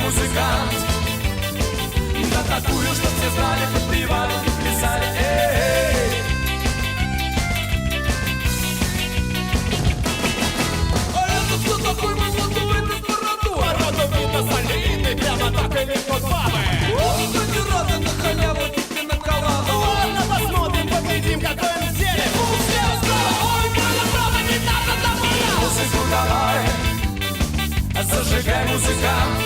музыкант. Да такую, что все знали, подпевали и плясали. Эй! А это кто такой молодой, это стародой? Породу видно солидный, прямо так и легко бабы. Кто не рада на халяву, тебе наколала. Ладно, посмотрим, поглядим, какой он в деле. Слева, справа, ой, право, не надо домой. Музыку давай, зажигай, музыкант.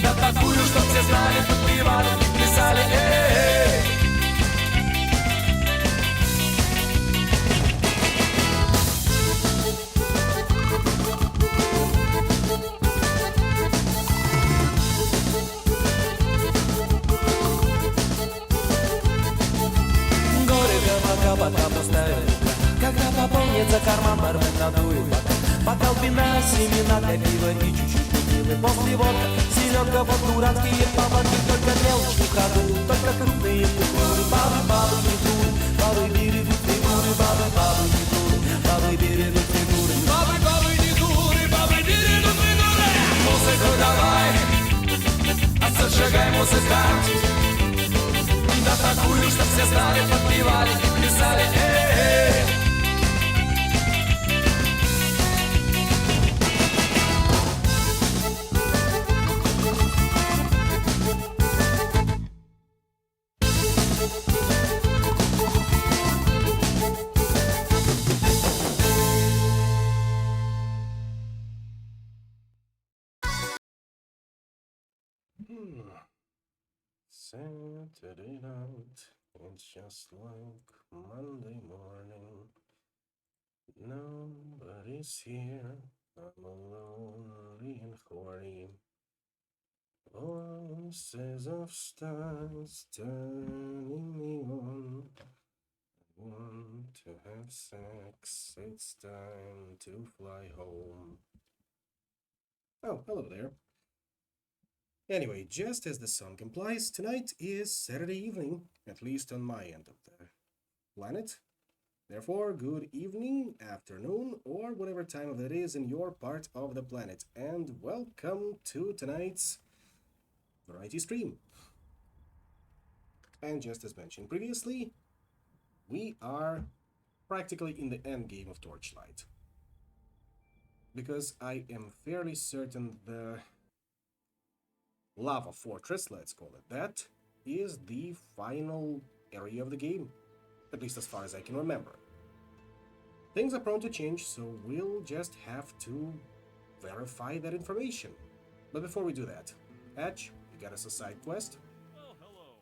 Да такую, чтоб все знали, подпевали и плясали. Эй! Пока поставит, когда пополнится карман, бармен надует бокал вина, семена для пива и чуть-чуть текилы. После водка, селедка, вот дурацкие поводки. Только мелочь в ходу, только крупные фигуры. Бабы, бабы, не дуры, бабы берегут фигуры. Бабы, бабы, не дуры, бабы берегут фигуры. Бабы, бабы, не дуры, бабы берегут фигуры. Музыку давай, зажигай, музыкант. Да такую, что все знали, подпевали и плясали. Эй! Saturday night, it's just like Monday morning. Nobody's here, I'm lonely and horny. Voices of stars turning me on. I want to have sex, it's time to fly home. Oh, hello there. Anyway, just as the song implies, tonight is Saturday evening, at least on my end of the planet. Therefore, good evening, afternoon, or whatever time of it is in your part of the planet. And welcome to tonight's variety stream. And just as mentioned previously, we are practically in the end game of Torchlight. Because I am fairly certain the Lava Fortress, let's call it that, is the final area of the game, at least as far as I can remember. Things are prone to change, so we'll just have to verify that information. But before we do that, Hatch, you got us a side quest? Well, hello.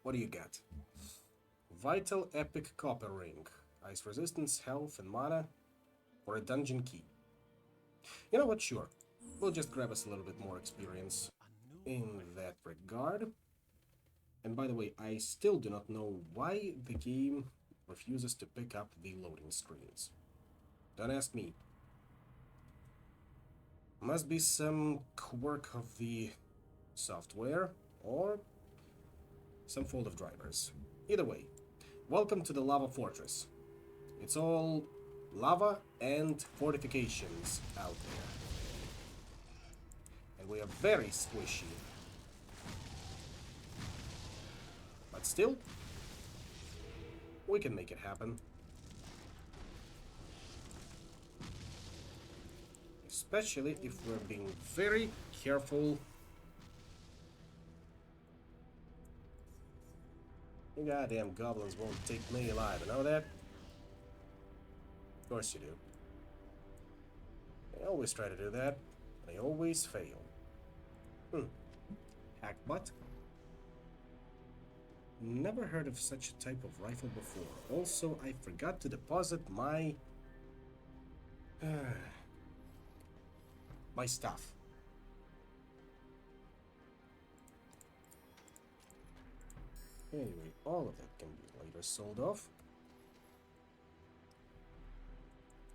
What do you got? Vital Epic Copper Ring. Ice resistance, health, and mana for a dungeon key. You know what, sure. We'll just grab us a little bit more experience in that regard. And by the way, I still do not know why the game refuses to pick up the loading screens. Don't ask me. Must be some quirk of the software or some fault of drivers. Either way, welcome to the Lava Fortress. It's all lava and fortifications out there. And we are very squishy. But still, we can make it happen. Especially if we're being very careful. You goddamn goblins won't take me alive, you know that? Of course you do. They always try to do that, and they always fail. Hackbutt? Never heard of such a type of rifle before. Also, I forgot to deposit my... my stuff. Anyway, all of that can be later sold off.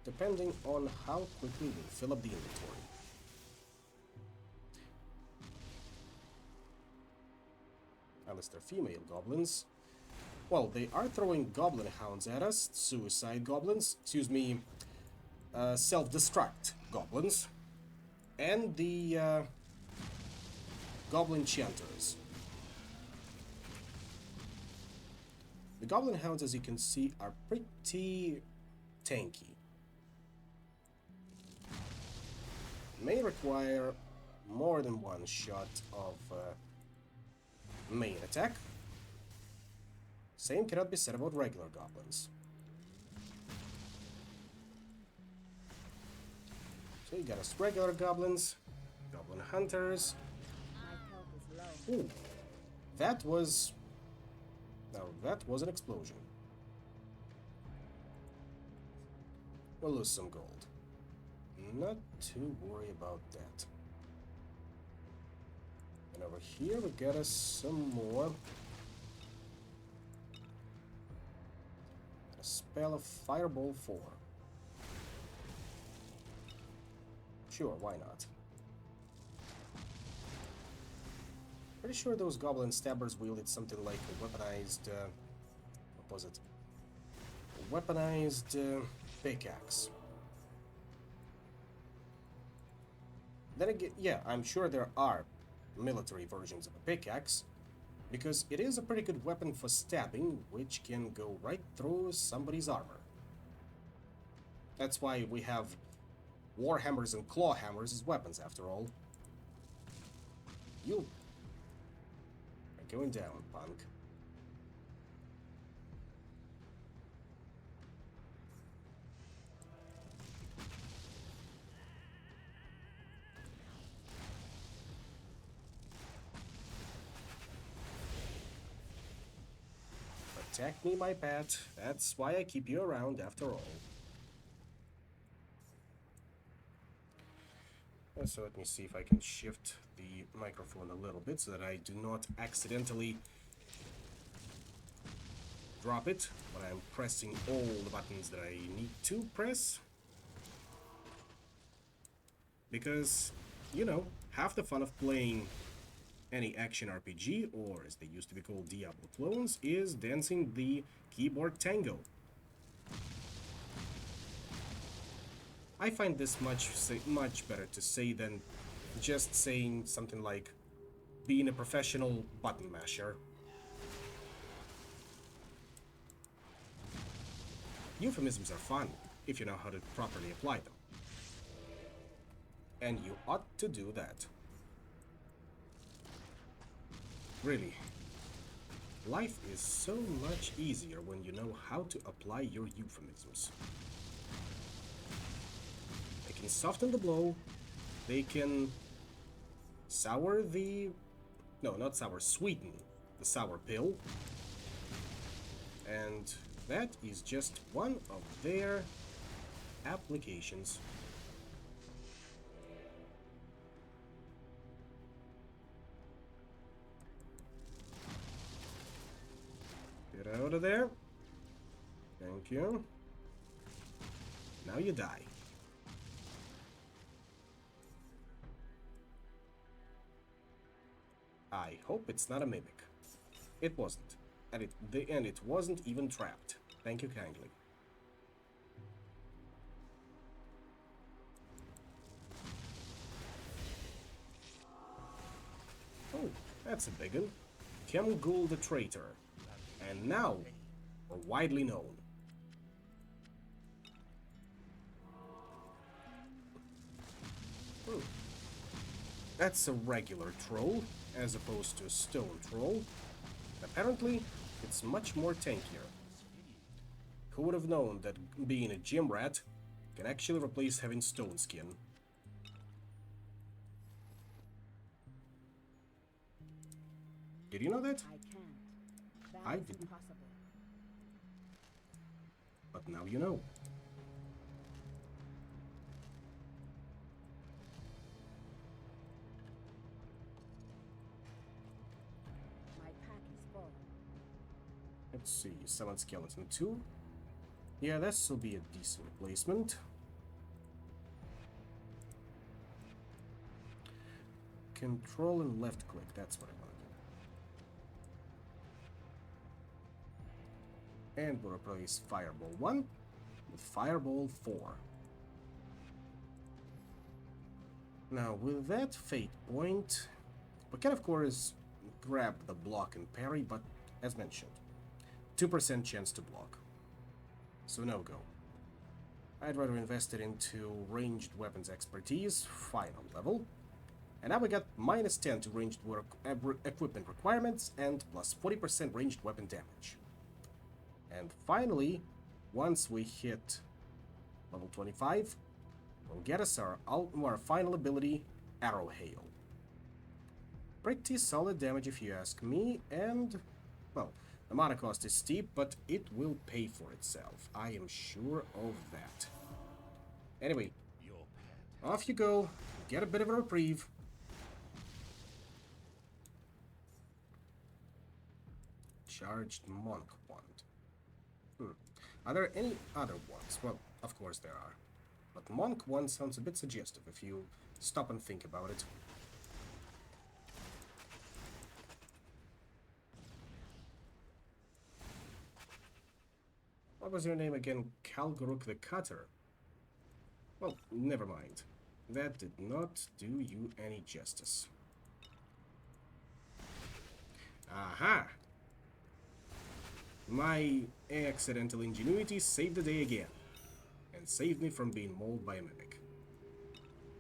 Depending on how quickly we fill up the inventory. Unless they're female goblins. Well, they are throwing goblin hounds at us. Suicide goblins. Excuse me. Self-destruct goblins. And the Goblin Chanters. The Goblin Hounds, as you can see, are pretty tanky. May require more than one shot of main attack. Same cannot be said about regular goblins. So you got us regular goblins, goblin hunters. Ooh, that was... Now that was an explosion. We'll lose some gold. Not too worried about that. And over here we got us some more. A spell of Fireball 4. Sure, why not? Pretty sure those goblin stabbers wielded something like a weaponized... what was it? A weaponized pickaxe. Then again, yeah, I'm sure there are military versions of a pickaxe, because it is a pretty good weapon for stabbing, which can go right through somebody's armor. That's why we have warhammers and claw hammers as weapons, after all. You are going down, punk. Protect me, my pet. That's why I keep you around, after all. So let me see if I can shift the microphone a little bit so that I do not accidentally drop it when I'm pressing all the buttons that I need to press. Because, you know, half the fun of playing any action RPG, or as they used to be called Diablo clones, is dancing the keyboard tango. I find this much better to say than just saying something like being a professional button masher. Euphemisms are fun if you know how to properly apply them. And you ought to do that. Really, life is so much easier when you know how to apply your euphemisms. They can soften the blow, they can sour the... no, not sour, sweeten the sour pill. And that is just one of their applications. Get out of there. Thank you. Now you die. I hope it's not a mimic. It wasn't. And it wasn't even trapped. Thank you kindly. Oh, that's a big one. Kemgul the Traitor. And now, we're widely known. That's a regular troll, as opposed to a stone troll. Apparently, it's much more tankier. Who would have known that being a gym rat can actually replace having stone skin? Did you know that? I didn't. But now you know. My pack is full. Let's see, Summon Skeleton 2. Yeah, this will be a decent replacement. Control and left click, that's what I want to do. And we'll replace Fireball 1 with Fireball 4. Now, with that fate point, We can of course grab the block and parry, but as mentioned, 2% chance to block. So no go. I'd rather invest it into ranged weapons expertise, final level. And now we got -10 to ranged equipment requirements and plus 40% ranged weapon damage. And finally, once we hit level 25, we'll get us our final ability, Arrow Hail. Pretty solid damage if you ask me, and, well, the mana cost is steep, but it will pay for itself. I am sure of that. Anyway, off you go, get a bit of a reprieve. Charged Monk Wand. Are there any other ones? Well, of course there are. But Monk Wand sounds a bit suggestive if you stop and think about it. What was your name again? Kalguruk the Cutter? Well, never mind. That did not do you any justice. Aha! My accidental ingenuity saved the day again, and saved me from being mauled by a mimic.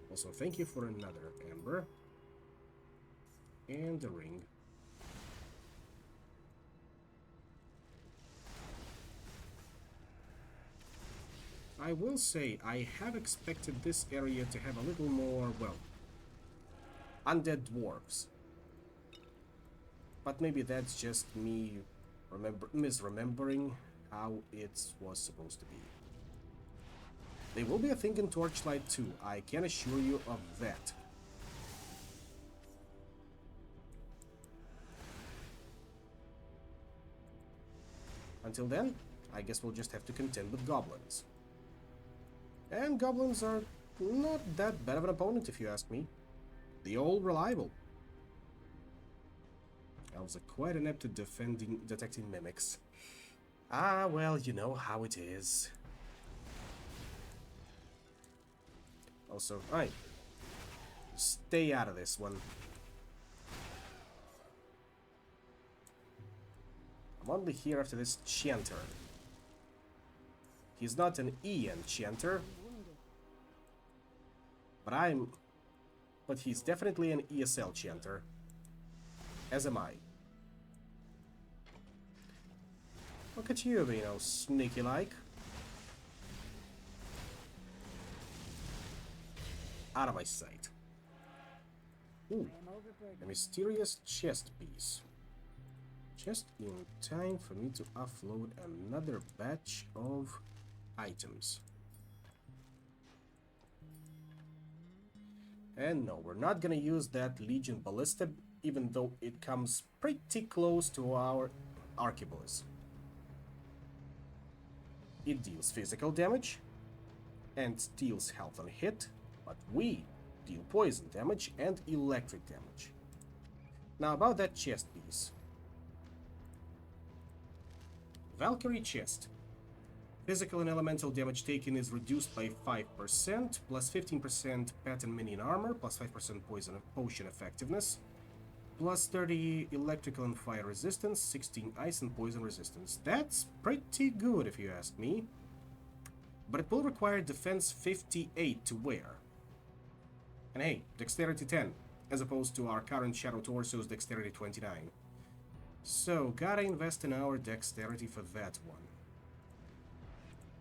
Also, thank you for another ember. And a ring. I will say, I have expected this area to have a little more, well, undead dwarves. But maybe that's just me misremembering how it was supposed to be. They will be a thing in Torchlight too, I can assure you of that. Until then, I guess we'll just have to contend with goblins. And goblins are not that bad of an opponent, if you ask me. They're all reliable. Elves are quite inept at detecting mimics. Ah, well, you know how it is. Also, alright. Stay out of this one. I'm only here after this Chanter. He's not an E-enchanter. But he's definitely an ESL chanter. As am I. Look at you being all sneaky-like. Out of my sight. Ooh, a mysterious chest piece. Just in time for me to offload another batch of items. And no, we're not gonna use that Legion Ballista, even though it comes pretty close to our Archibus. It deals physical damage and steals health on hit, but we deal poison damage and electric damage. Now about that chest piece. Valkyrie chest. Physical and elemental damage taken is reduced by 5%, plus 15% pattern minion armor, plus 5% potion effectiveness, plus 30 electrical and fire resistance, 16 ice and poison resistance. That's pretty good if you ask me. But it will require defense 58 to wear. And hey, dexterity 10, as opposed to our current Shadow Torso's dexterity 29. So, gotta invest in our dexterity for that one.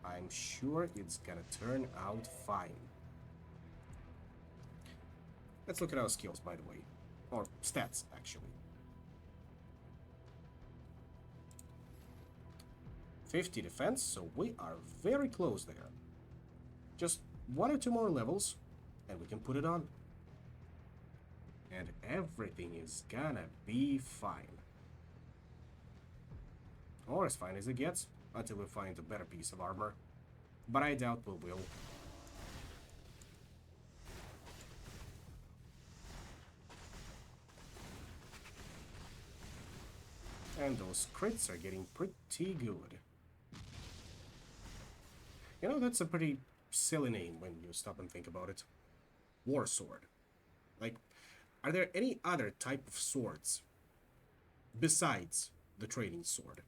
I'm sure it's gonna turn out fine. Let's look at our skills, by the way. Or stats, actually. 50 defense, so we are very close there. Just 1 or 2 more levels, and we can put it on. And everything is gonna be fine. Or as fine as it gets, until we find a better piece of armor. But I doubt we will. And those crits are getting pretty good. You know, that's a pretty silly name when you stop and think about it. War Sword. Like, Are there any other type of swords besides the training sword?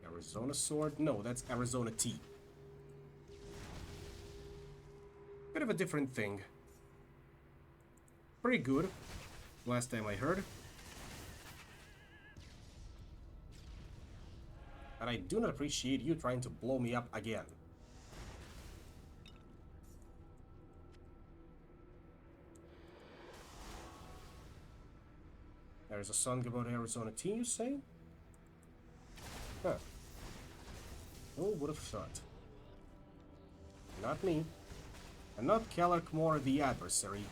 Arizona sword? No, that's Arizona tea. Bit of a different thing. Pretty good, last time I heard. But I do not appreciate you trying to blow me up again. There's a song about Arizona tea, you say? Huh. Who would have thought? Not me. And not Kellerkmore the adversary.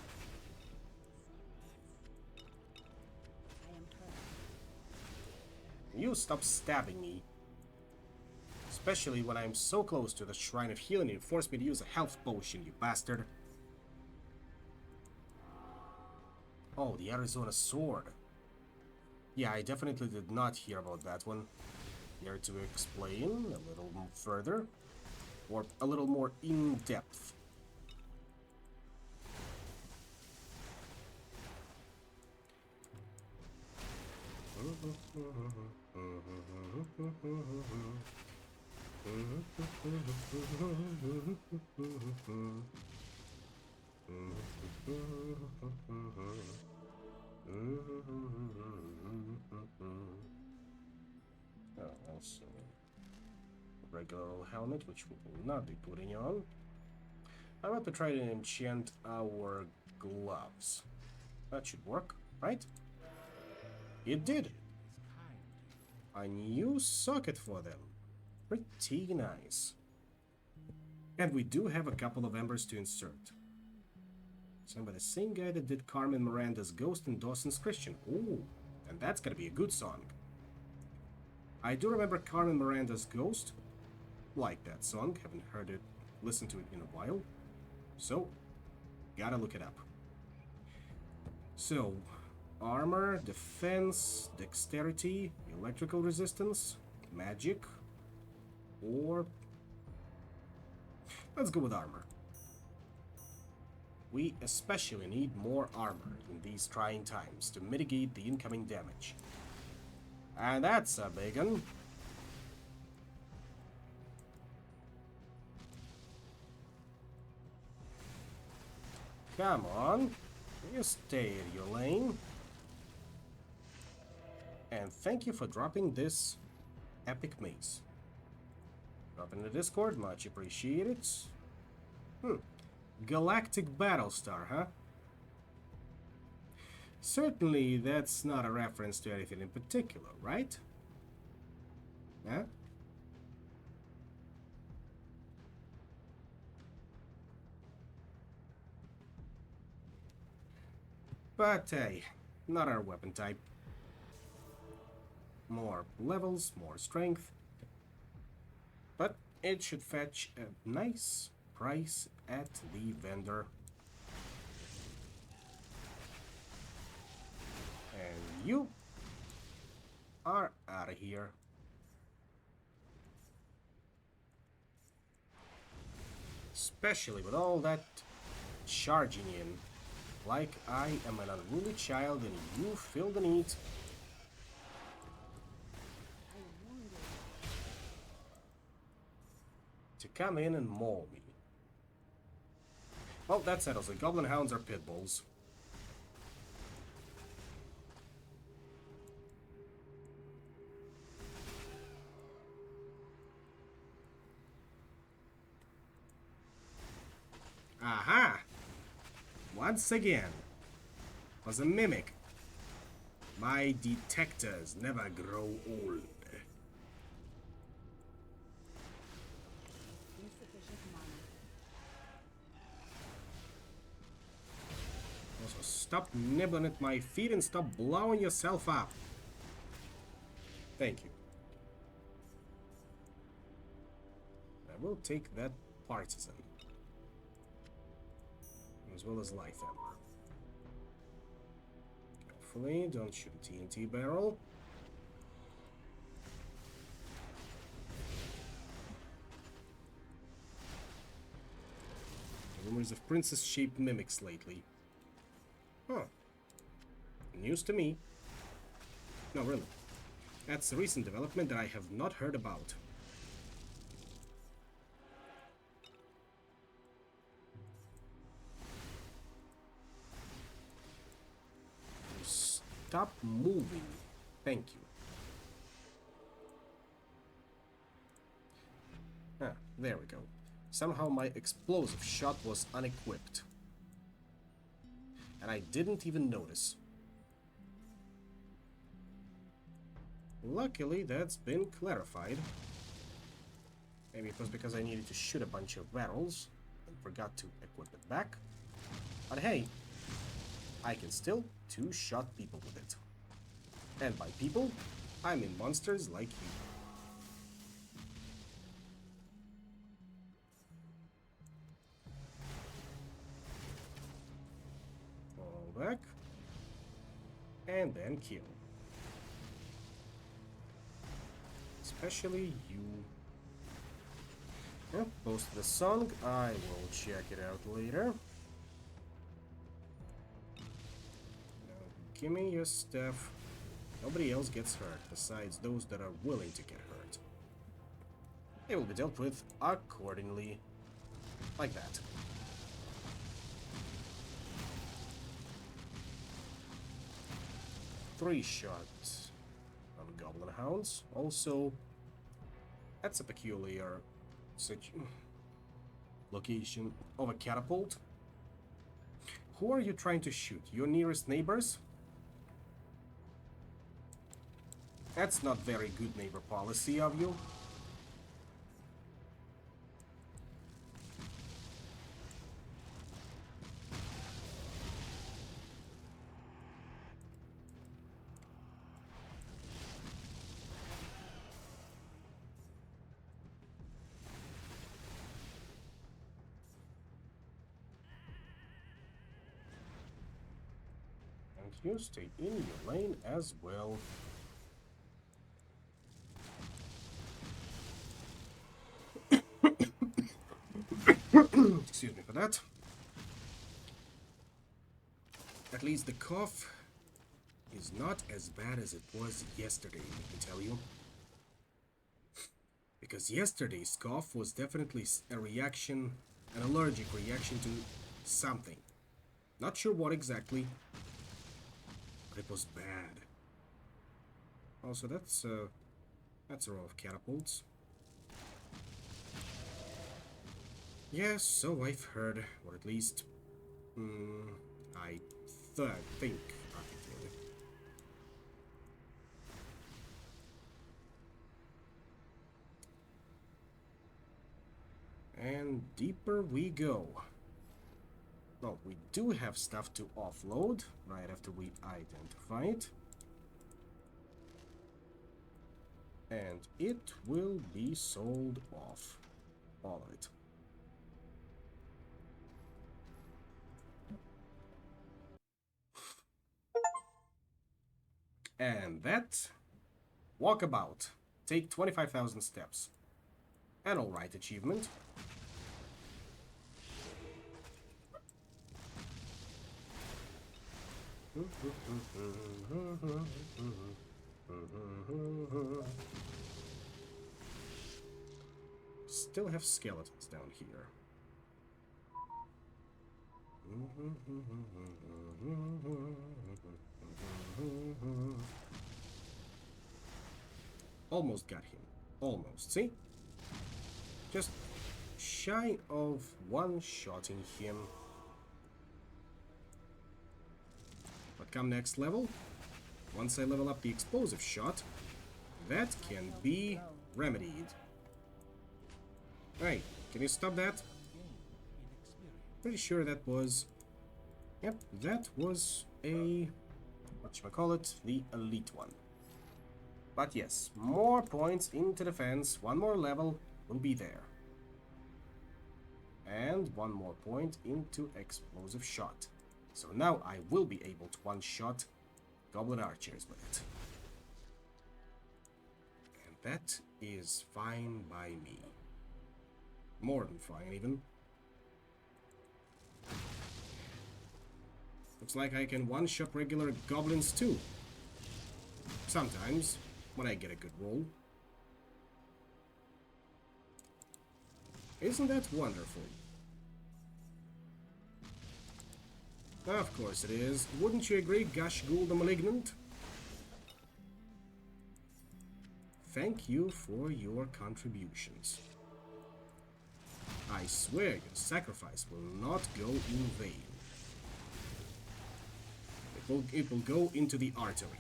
I am Torchlight. You stop stabbing me. Especially when I'm so close to the Shrine of Healing and you force me to use a health potion, you bastard. Oh, the Arizona sword. Yeah, I definitely did not hear about that one. Here to explain a little further, or a little more in depth. Also, a regular old helmet, which we will not be putting on. I want to try to enchant our gloves. That should work, right? It did. A new socket for them. Pretty nice. And we do have a couple of embers to insert. Sung by the same guy that did Carmen Miranda's Ghost and Dawson's Christian. Ooh, and that's gonna be a good song. I do remember Carmen Miranda's Ghost. Like that song, haven't heard it, listened to it in a while. So, gotta look it up. So, armor, defense, dexterity, electrical resistance, magic, or... let's go with armor. We especially need more armor in these trying times to mitigate the incoming damage. And that's a big one. Come on, you stay in your lane. And thank you for dropping this epic mace. Drop in the Discord, much appreciated. Galactic Battlestar, huh? Certainly that's not a reference to anything in particular, right? Huh? But hey, not our weapon type. More levels, more strength. But it should fetch a nice price at the vendor. And you are out of here. Especially with all that charging in. Like I am an unruly child and you feel the need. I am wounded. To come in and maul me. Well, that settles it. Goblin Hounds are pit bulls. Aha! Once again, was a mimic. My detectors never grow old. Insufficient mana. Also, stop nibbling at my feet and stop blowing yourself up. Thank you. I will take that partisan. As well as life ember. carefully. Don't shoot a TNT barrel. Rumors of princess-shaped mimics lately. Huh. News to me. No, really. That's a recent development that I have not heard about. Stop moving. Thank you. Ah, there we go. Somehow my explosive shot was unequipped. And I didn't even notice. Luckily, that's been clarified. Maybe it was because I needed to shoot a bunch of barrels and forgot to equip it back. But hey, I can still two-shot people with it. And by people, I mean monsters like you. Fall back. And then kill. Especially you. Yeah, post the song. I will check it out later. Now, give me your stuff. Nobody else gets hurt, besides those that are willing to get hurt. They will be dealt with accordingly. Like that. Three shots on Goblin Hounds. Also, that's a peculiar location of a catapult. Who are you trying to shoot? Your nearest neighbors? That's not very good neighbor policy of you. And you stay in your lane as well. Excuse me for that. At least the cough is not as bad as it was yesterday, let me tell you. Because yesterday's cough was definitely a reaction, an allergic reaction to something. Not sure what exactly, but it was bad. Also, that's a row of catapults. Yes, so I've heard, or at least, I think I did. And deeper we go. Well, we do have stuff to offload right after we identify it. And it will be sold off. All of it. And that, walkabout, take 25,000 steps. An alright achievement. Still have skeletons down here. Almost got him. Almost. See? Just shy of one-shotting him. But come next level, once I level up the explosive shot, that can be remedied. Hey, can you stop that? Pretty sure that was... Yep, that was a... whatchamacallit, the elite one. But yes, more points into defense, one more level will be there. And one more point into explosive shot. So now I will be able to one-shot goblin archers with it. And that is fine by me. More than fine, even. Looks like I can one-shot regular goblins too. Sometimes, when I get a good roll. Isn't that wonderful? Of course it is. Wouldn't you agree, Gashgul the Malignant? Thank you for your contributions. I swear your sacrifice will not go in vain. It will go into the artery.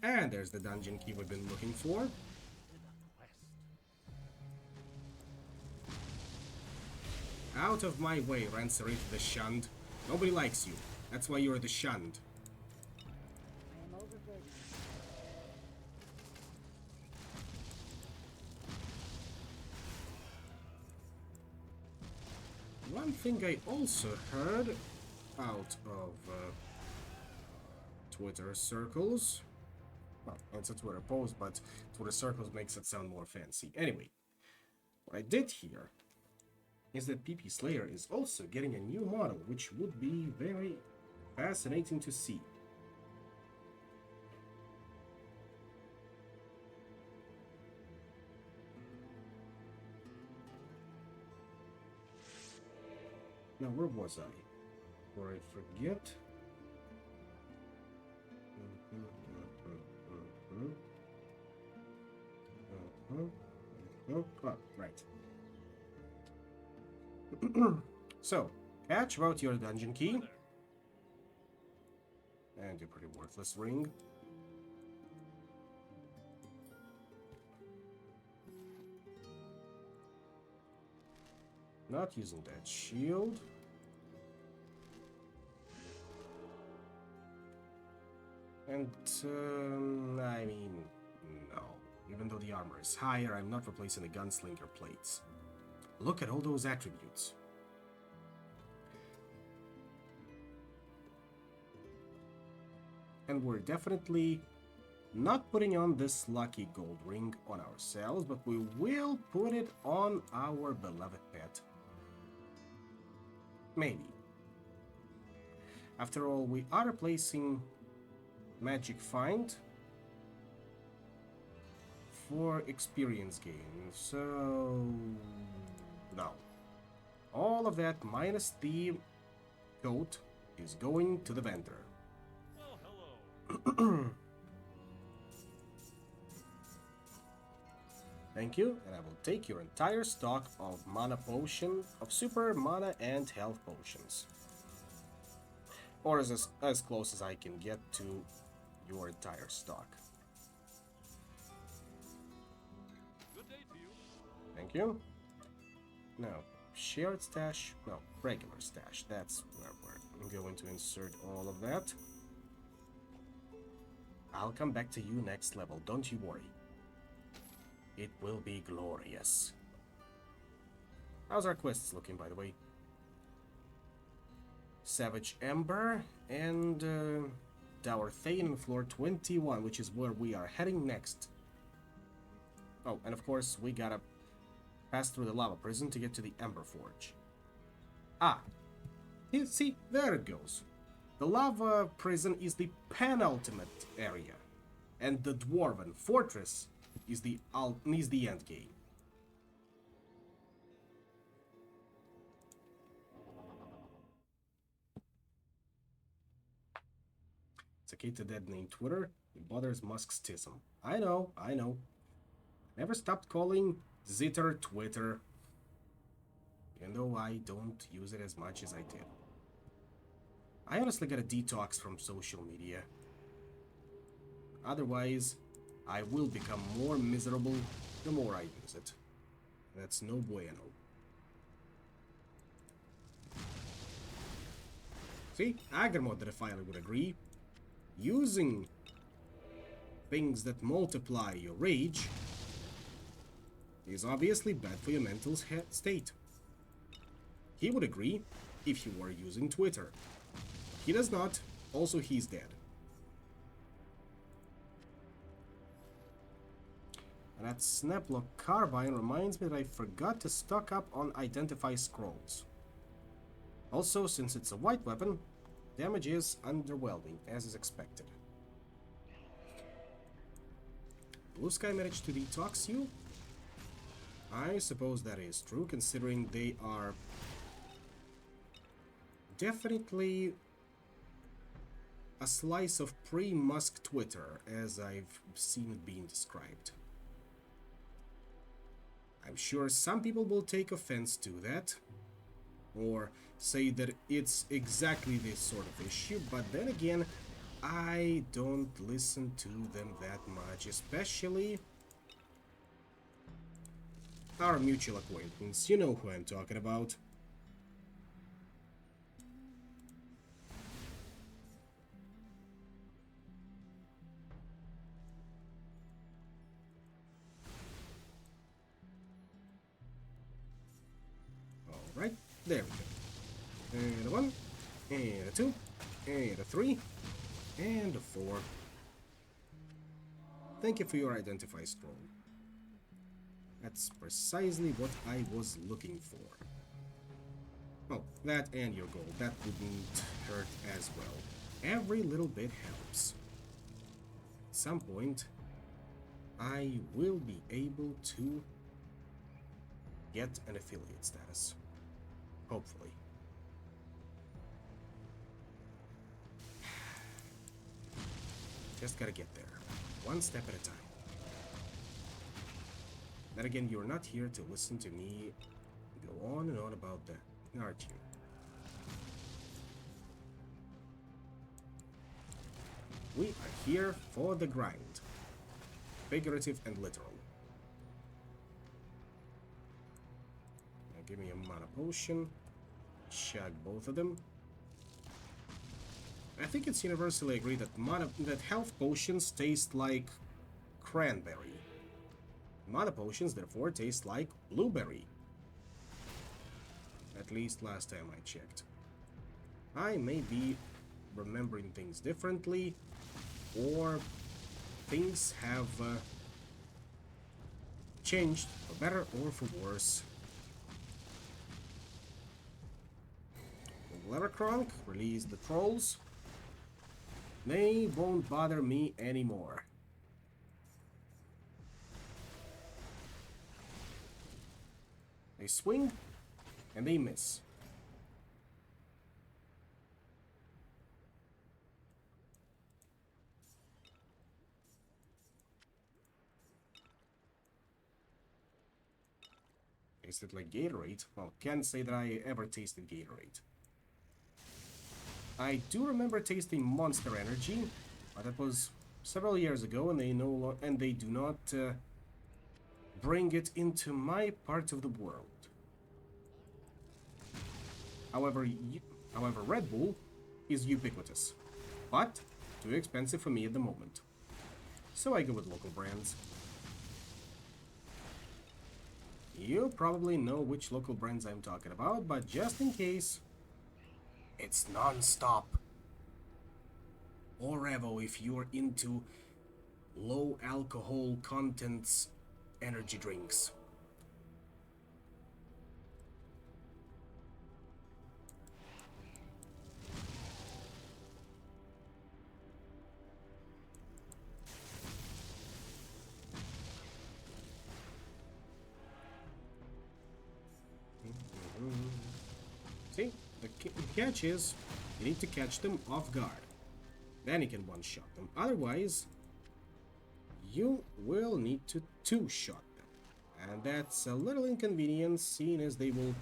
And there's the dungeon key we've been looking for. Out of my way, Rancerit the Shunned. Nobody likes you. That's why you're the Shunned. I am overburdened. One thing I also heard out of Twitter circles. Well, it's a Twitter post, but Twitter circles makes it sound more fancy. Anyway, what I did hear is that PP Slayer is also getting a new model, which would be very fascinating to see. Now, where was I? Or I forget? Oh, right. So, Patch wrote your dungeon key. And your pretty worthless ring. Not using that shield. And, I mean, no. Even though the armor is higher, I'm not replacing the gunslinger plates. Look at all those attributes. And we're definitely not putting on this lucky gold ring on ourselves, but we will put it on our beloved pet. Maybe. After all, we are replacing Magic Find for experience gain, so no. All of that minus the coat is going to the vendor. Well, hello. Thank you, and I will take your entire stock of mana potion, of super mana and health potions. Or as close as I can get to your entire stock. Good day to you. Thank you. Now, shared stash, no, regular stash, that's where we're going to insert all of that. I'll come back to you next level, don't you worry. It will be glorious. How's our quests looking, by the way? Savage Ember and Tower Thane, floor 21, which is where we are heading next. Oh, and of course, we gotta pass through the lava prison to get to the Ember Forge. Ah, see, there it goes. The lava prison is the penultimate area, and the Dwarven Fortress is the end game. It's a kid to dead name Twitter. It bothers Musk's tism. I know. Never stopped calling Zitter Twitter, even though I don't use it as much as I did. I honestly got a detox from social media. Otherwise, I will become more miserable the more I use it. That's no bueno. See, Agarmod the Defiler would agree. Using things that multiply your rage is obviously bad for your mental state. He would agree if he were using Twitter. He does not. Also, he's dead. And that Snaplock Carbine reminds me that I forgot to stock up on Identify Scrolls. Also, since it's a white weapon, damage is underwhelming, as is expected. Blue Sky managed to detox you? I suppose that is true, considering they are definitely a slice of pre-Musk Twitter, as I've seen it being described. I'm sure some people will take offense to that, or say that it's exactly this sort of issue, but then again, I don't listen to them that much, especially our mutual acquaintance. You know who I'm talking about. Alright, there we go. And a 1, and a 2, and a 3, and a 4. Thank you for your Identify Scroll. That's precisely what I was looking for. Oh, that and your gold. That wouldn't hurt as well. Every little bit helps. At some point, I will be able to get an affiliate status. Hopefully. Just gotta get there. One step at a time. Then again, you're not here to listen to me go on and on about that, aren't you? We are here for the grind. Figurative and literal. Now give me a mana potion. Chug both of them. I think it's universally agreed that health potions taste like cranberry. Mana potions, therefore, taste like blueberry. At least last time I checked. I may be remembering things differently, or things have changed for better or for worse. Lettercronk, release the trolls. They won't bother me anymore. They swing, and they miss. Tasted like Gatorade. Well, can't say that I ever tasted Gatorade. I do remember tasting Monster Energy, but that was several years ago, and they do not bring it into my part of the world. However, Red Bull is ubiquitous, but too expensive for me at the moment. So I go with local brands. You probably know which local brands I'm talking about, but just in case, it's non-stop. Or Revo if you're into low alcohol contents energy drinks. See, the catch is you need to catch them off guard. Then you can one-shot them. Otherwise, you will need to two-shot them. And that's a little inconvenient, seeing as they will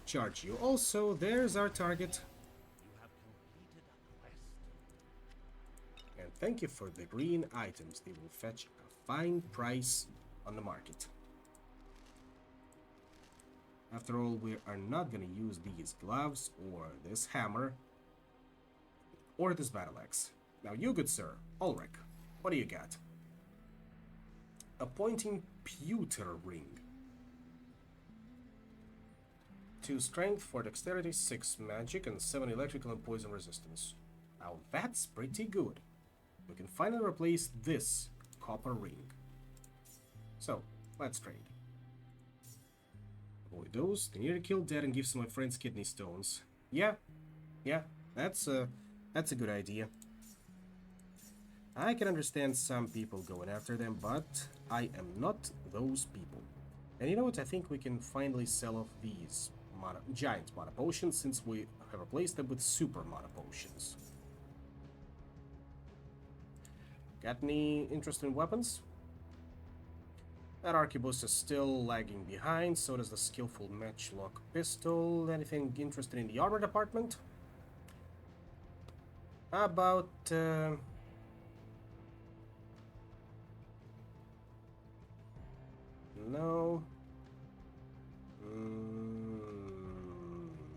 charge you. Also, there's our target. And thank you for the green items. They will fetch a fine price on the market. After all, we are not going to use these gloves, or this hammer, or this battle axe. Now, you good sir, Ulrich, what do you got? A pointing pewter ring. 2 strength, 4 dexterity, 6 magic, and 7 electrical and poison resistance. Now that's pretty good. We can finally replace this copper ring. So, let's trade. Avoid those. I need to kill dead and give some of my friends kidney stones. Yeah, that's a good idea. I can understand some people going after them, but I am not those people. And you know what? I think we can finally sell off these giant mana potions, since we have replaced them with super mana potions. Got any interest in weapons? That arquebus is still lagging behind, so does the skillful matchlock pistol. Anything interested in the armor department? How about... No.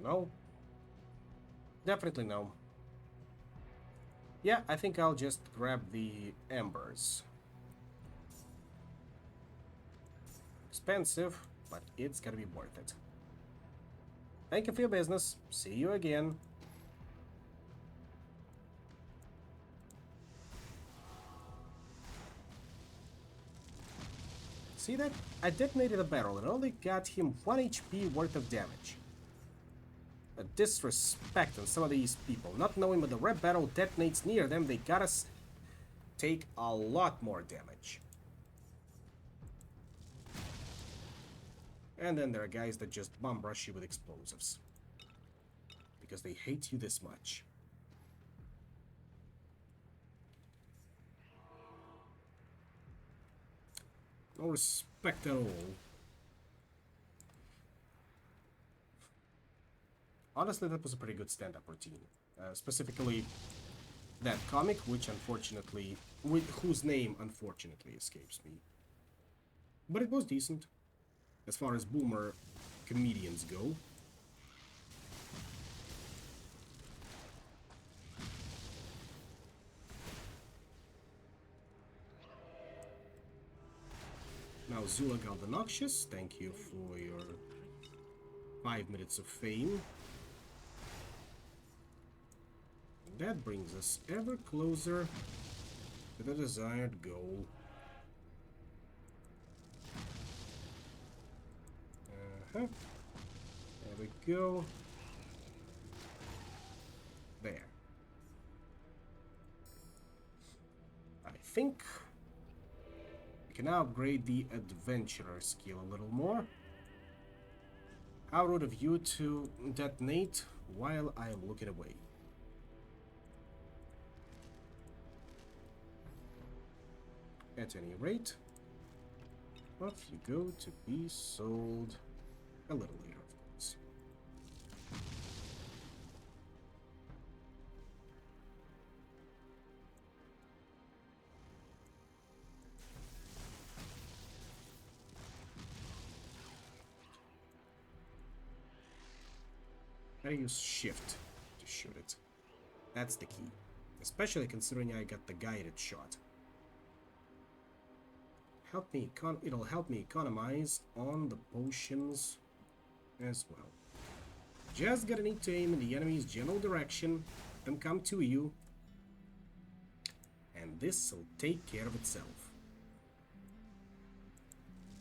No. Definitely no. Yeah, I think I'll just grab the embers. Expensive, but it's gonna be worth it. Thank you for your business. See you again. See that? I detonated a barrel and only got him 1 HP worth of damage. A disrespect on some of these people. Not knowing when the red barrel detonates near them, they gotta take a lot more damage. And then there are guys that just bomb rush you with explosives. Because they hate you this much. No respect at all. Honestly, that was a pretty good stand-up routine. Specifically, that comic, which unfortunately... whose name unfortunately escapes me. But it was decent. As far as boomer comedians go. Now, Zula Galvanoxious, thank you for your 5 minutes of fame. And that brings us ever closer to the desired goal. There we go. There. I think we can now upgrade the adventurer skill a little more. How rude of you to detonate while I am looking away. At any rate, off you go to be sold a little later, of course. Gotta use shift to shoot it. That's the key. Especially considering I got the guided shot. It'll help me economize on the potions as well. Just gotta need to aim in the enemy's general direction, let them come to you, and this'll take care of itself.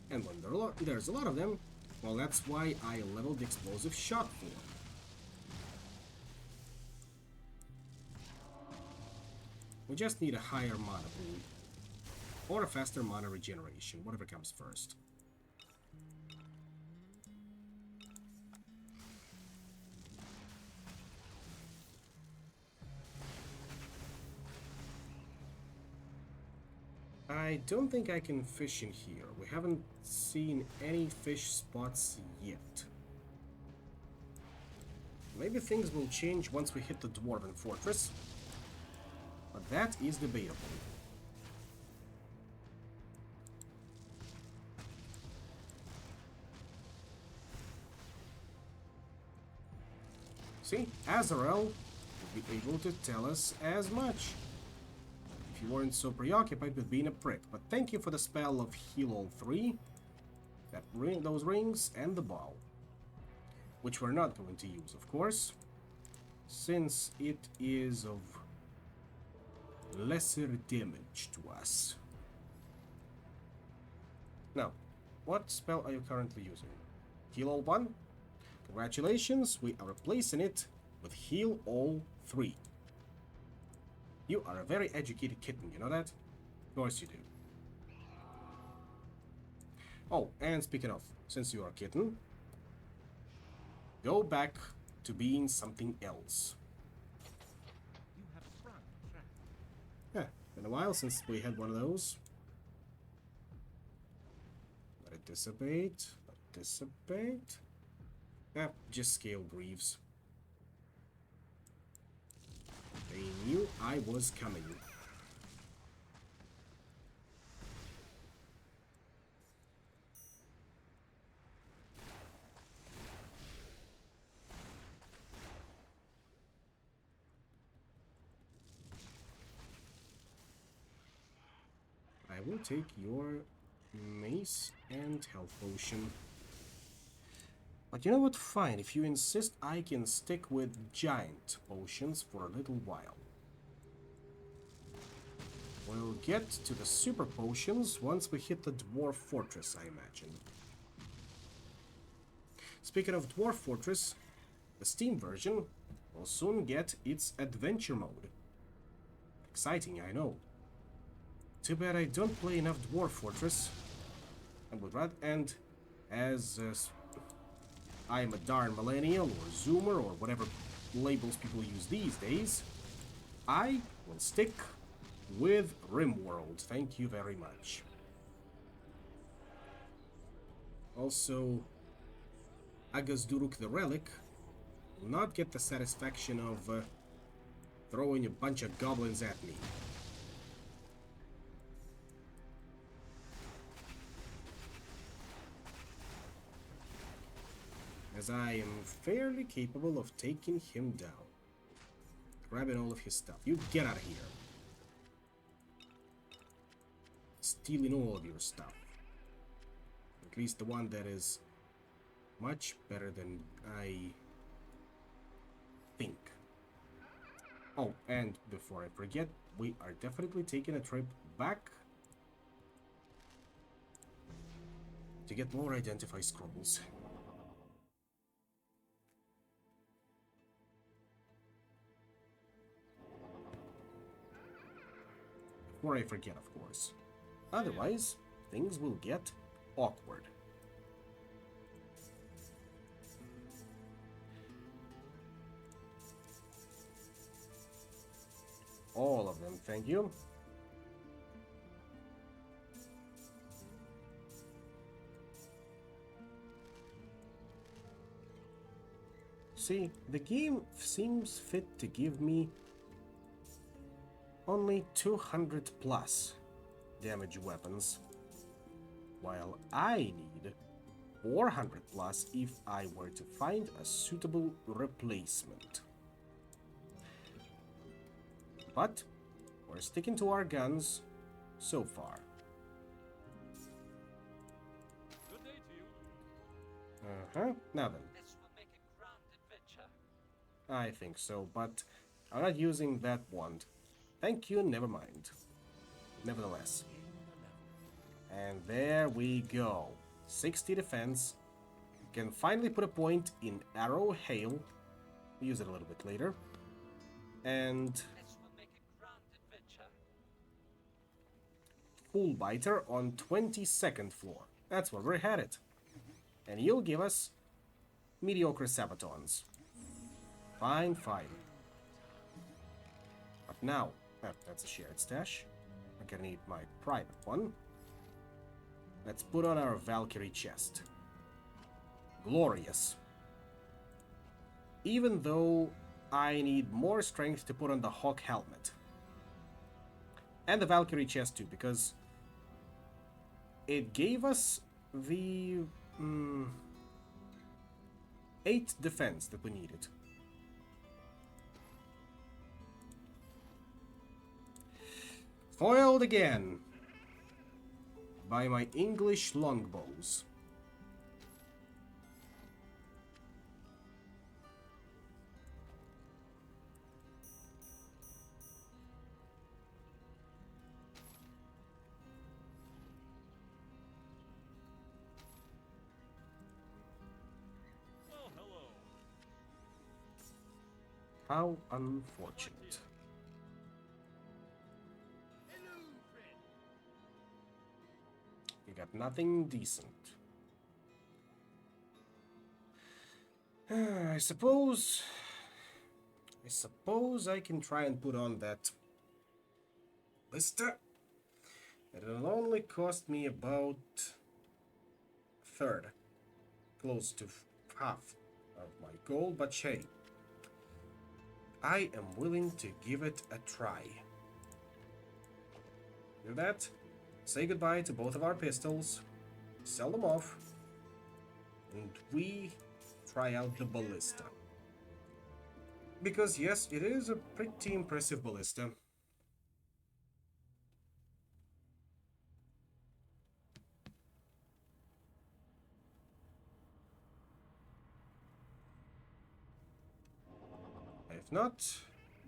And when there's a lot of them, well, that's why I leveled the explosive shot for. We just need a higher mana pool. Or a faster mana regeneration, whatever comes first. I don't think I can fish in here. We haven't seen any fish spots yet. Maybe things will change once we hit the Dwarven Fortress. But that is debatable. See, Azrael would be able to tell us as much if you weren't so preoccupied with being a prick. But thank you for the spell of Heal All 3, those rings, and the bow. which we're not going to use, of course, since it is of lesser damage to us. Now, what spell are you currently using? Heal all 1? Congratulations, we are replacing it with Heal all 3. You are a very educated kitten, you know that? Of course you do. Oh, and speaking of, since you are a kitten, go back to being something else. Yeah, been a while since we had one of those. Let it dissipate. Let it dissipate. Yeah, just scale Greaves. They knew I was coming. I will take your mace and health potion. But you know what? Fine. If you insist, I can stick with giant potions for a little while. We'll get to the super potions once we hit the Dwarf Fortress, I imagine. Speaking of Dwarf Fortress, the Steam version will soon get its adventure mode. Exciting, I know. Too bad I don't play enough Dwarf Fortress. I would rather, and as I am a darn millennial or zoomer or whatever labels people use these days, I will stick with RimWorld. Thank you very much. Also, Agazduruk the Relic will not get the satisfaction of throwing a bunch of goblins at me. As I am fairly capable of taking him down. Grabbing all of his stuff. You get out of here. Stealing all of your stuff. At least the one that is much better than I think. Oh, and before I forget, we are definitely taking a trip back to get more Identify Scrolls. Before I forget, of course. Otherwise, things will get awkward. All of them, thank you. See, the game seems fit to give me only 200 plus damage weapons, while I need 400 plus if I were to find a suitable replacement. But we're sticking to our guns so far. Good day to you. Now then. This will make a grand adventure. I think so, but I'm not using that wand. Thank you, never mind. Nevertheless. And there we go. 60 defense. Can finally put a point in Arrow Hail. Use it a little bit later. And This will make a grand adventure. Full Biter on 22nd floor. That's where we're headed. And you'll give us mediocre Sabatons. Fine, fine. But now, that's a shared stash. I'm gonna need my private one. Let's put on our Valkyrie chest. Glorious. Even though I need more strength to put on the Hawk helmet. And the Valkyrie chest too, because it gave us the 8 defense that we needed. Foiled again by my English longbows. How unfortunate. You got nothing decent. I suppose I can try and put on that blister. It'll only cost me about a third, close to half of my gold, but hey, I am willing to give it a try. Do that, say goodbye to both of our pistols, sell them off, and we try out the ballista. Because yes, it is a pretty impressive ballista. If not,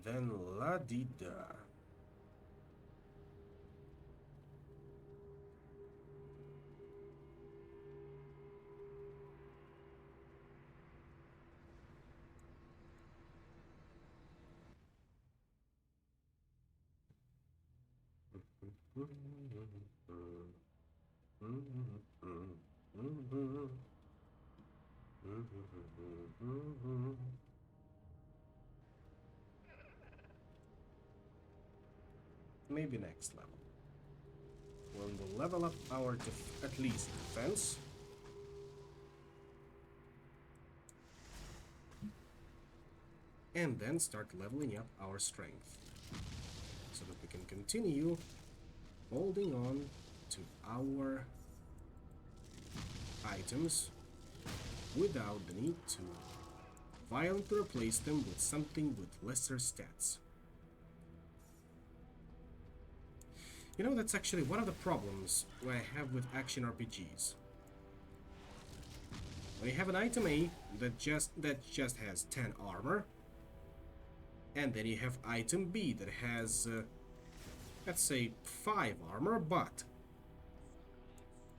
then la-di-da. Maybe next level. When we'll level up our at least defense. And then start leveling up our strength. So that we can continue holding on to our items without the need to violently replace them with something with lesser stats. You know, that's actually one of the problems I have with action RPGs. When you have an item A that just has 10 armor, and then you have item B that has, let's say, 5 armor, but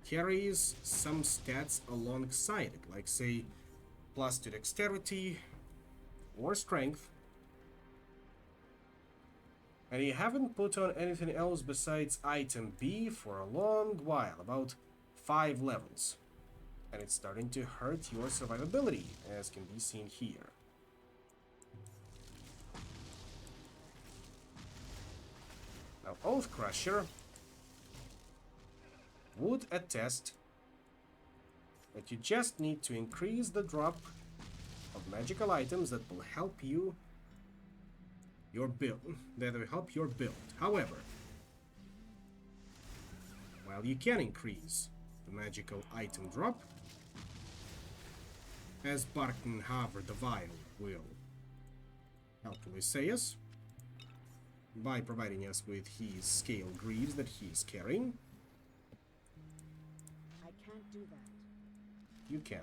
carries some stats alongside it, like say, plus to dexterity or strength, and you haven't put on anything else besides item B for a long while, about 5 levels. And it's starting to hurt your survivability, as can be seen here. Now, Oath Crusher would attest that you just need to increase the drop of magical items that will help you your build, However, while you can increase the magical item drop, as Barton Haver the Vile will helpfully say us, by providing us with his scale greaves that he is carrying, I can't do that. you can.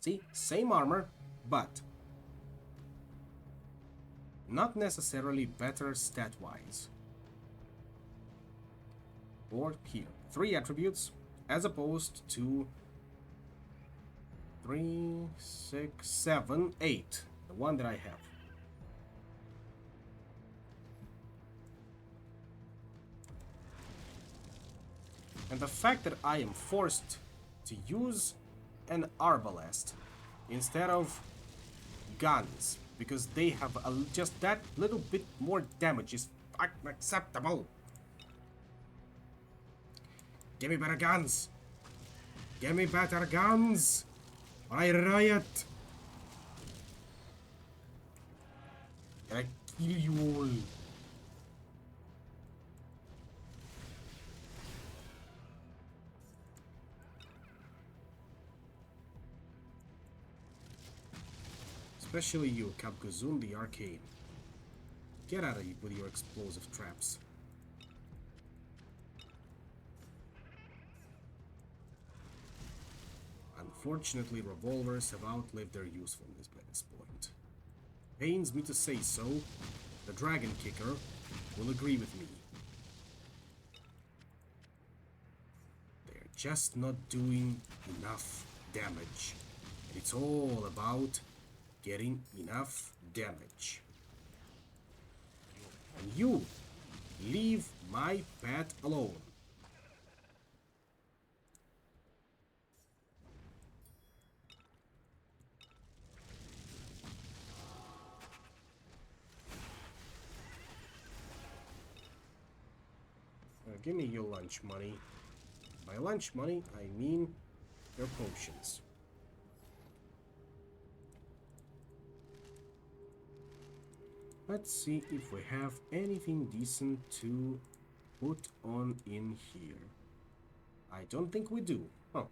See, same armor, but not necessarily better stat-wise. Or here, 3 attributes as opposed to 3, 6, 7, 8, the one that I have. And the fact that I am forced to use an arbalest instead of guns, because they have just that little bit more damage, is unacceptable. Give me better guns! Give me better guns! Or I riot! And I kill you all. Especially you, Kapgazun the Arcane. Get out of here with your explosive traps. Unfortunately, revolvers have outlived their usefulness by this point. Pains me to say so, the Dragon Kicker will agree with me. They're just not doing enough damage. And it's all about getting enough damage. And you leave my pet alone. Give me your lunch money. By lunch money, I mean your potions. Let's see if we have anything decent to put on in here. I don't think we do. Oh,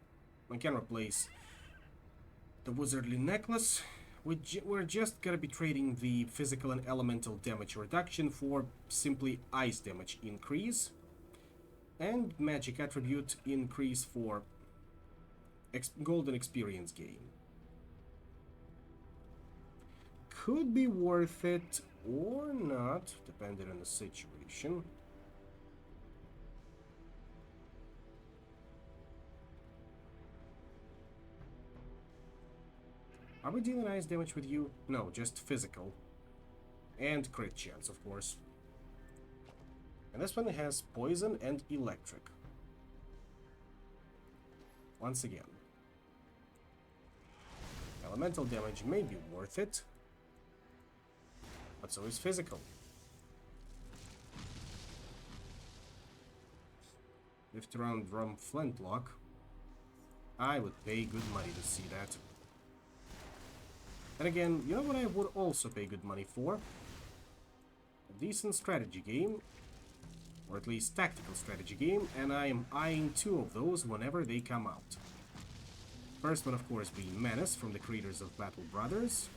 I can replace the wizardly necklace. We're just gonna be trading the physical and elemental damage reduction for simply ice damage increase. And magic attribute increase for golden experience gain. Could be worth it or not, depending on the situation. Are we dealing ice damage with you? No, just physical. And crit chance, of course. And this one has poison and electric. Once again. Elemental damage may be worth it, but so is physical. 50 round drum flintlock. I would pay good money to see that. And again, you know what I would also pay good money for? A decent strategy game. Or at least tactical strategy game, and I am eyeing 2 of those whenever they come out. First one, of course, being Menace from the creators of Battle Brothers.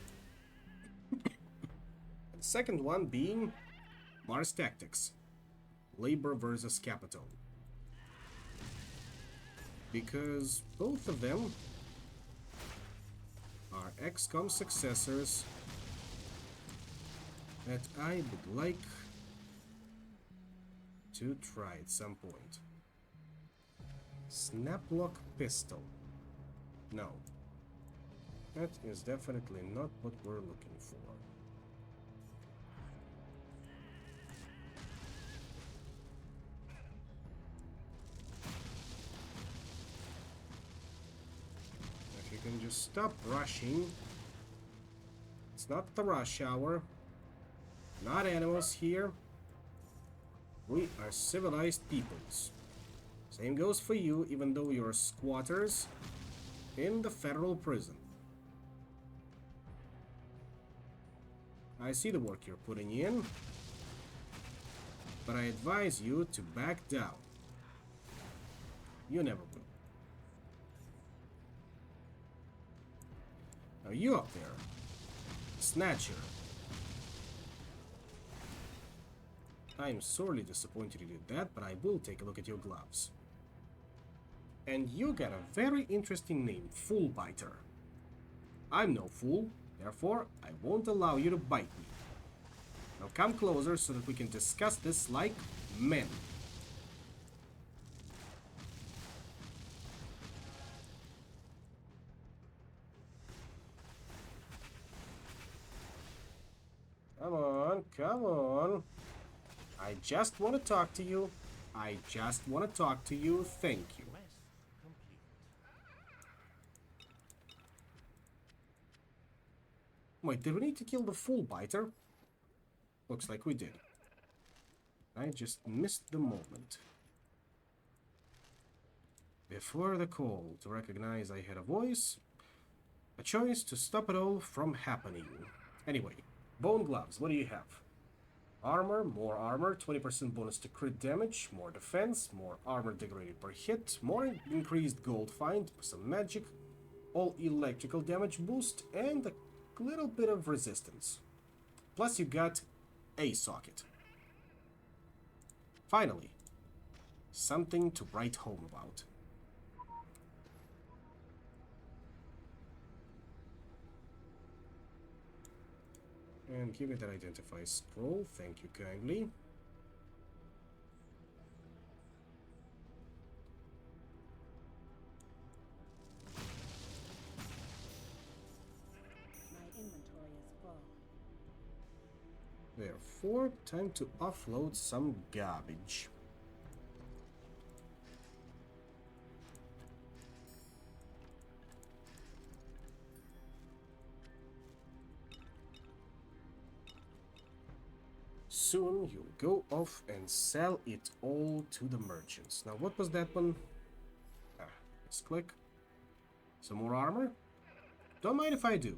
And the second one being Mars Tactics, Labor versus Capital. Because both of them are XCOM successors that I would like to try at some point. Snaplock pistol. No. That is definitely not what we're looking for. If you can just stop rushing. It's not the rush hour. Not animals here. We are civilized peoples. Same goes for you, even though you're squatters in the federal prison. I see the work you're putting in, but I advise you to back down. You never will. Now you up there, Snatcher. I am sorely disappointed you did that, but I will take a look at your gloves. And you got a very interesting name, Fool Biter. I'm no fool, therefore I won't allow you to bite me. Now come closer so that we can discuss this like men. Come on, come on. I just want to talk to you. I just want to talk to you. Thank you. Wait, did we need to kill the Fool Biter? Looks like we did. I just missed the moment. Before the call to recognize I had a voice, a choice to stop it all from happening. Anyway, bone gloves, what do you have? Armor, more armor, 20% bonus to crit damage, more defense, more armor degraded per hit, more increased gold find, some magic, all electrical damage boost, and a little bit of resistance. Plus you got a socket. Finally, something to write home about. And give me that identify scroll, thank you kindly. My inventory before, time to offload some garbage. Soon you'll go off and sell it all to the merchants. Now, what was that one? Ah, let's click. Some more armor? Don't mind if I do.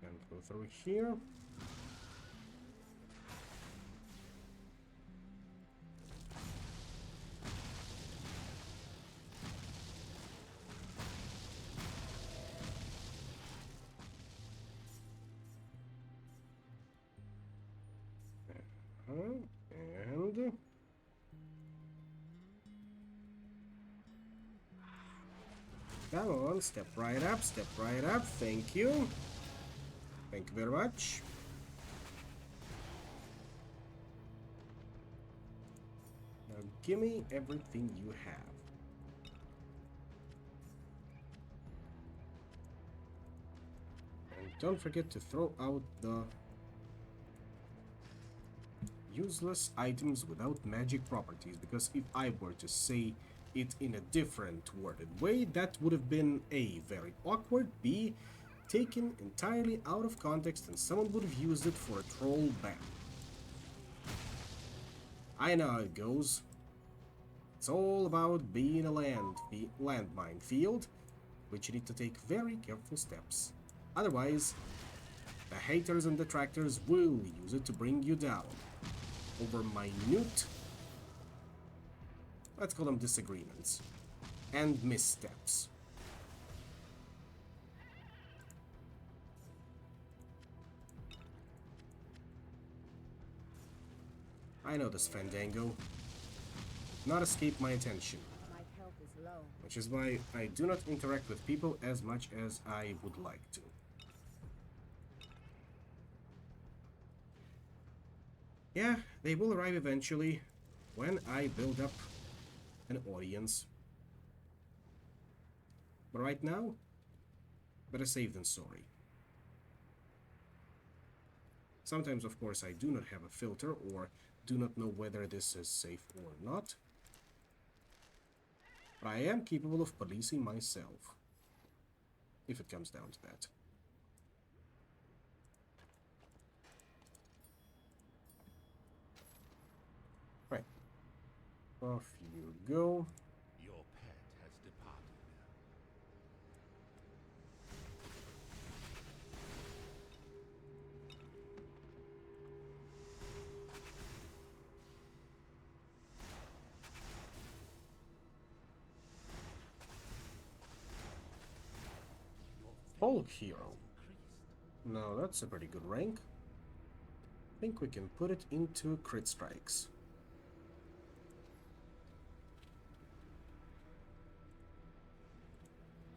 And go through here. And come on, step right up, step right up. Thank you. Thank you very much. Now give me everything you have. And don't forget to throw out the useless items without magic properties, because if I were to say it in a different worded way, that would have been A, very awkward, B, taken entirely out of context and someone would have used it for a troll ban. I know how it goes. It's all about being a landmine field, which you need to take very careful steps. Otherwise, the haters and detractors will use it to bring you down over minute, let's call them disagreements, and missteps. I know this fandango. Not escape my attention. My health is low. Which is why I do not interact with people as much as I would like to. Yeah, they will arrive eventually, when I build up an audience. But right now, better safe than sorry. Sometimes, of course, I do not have a filter or do not know whether this is safe or not. But I am capable of policing myself, if it comes down to that. Right. Off you go. Your pet has departed. Folk Hero. Now that's a pretty good rank. I think we can put it into crit strikes.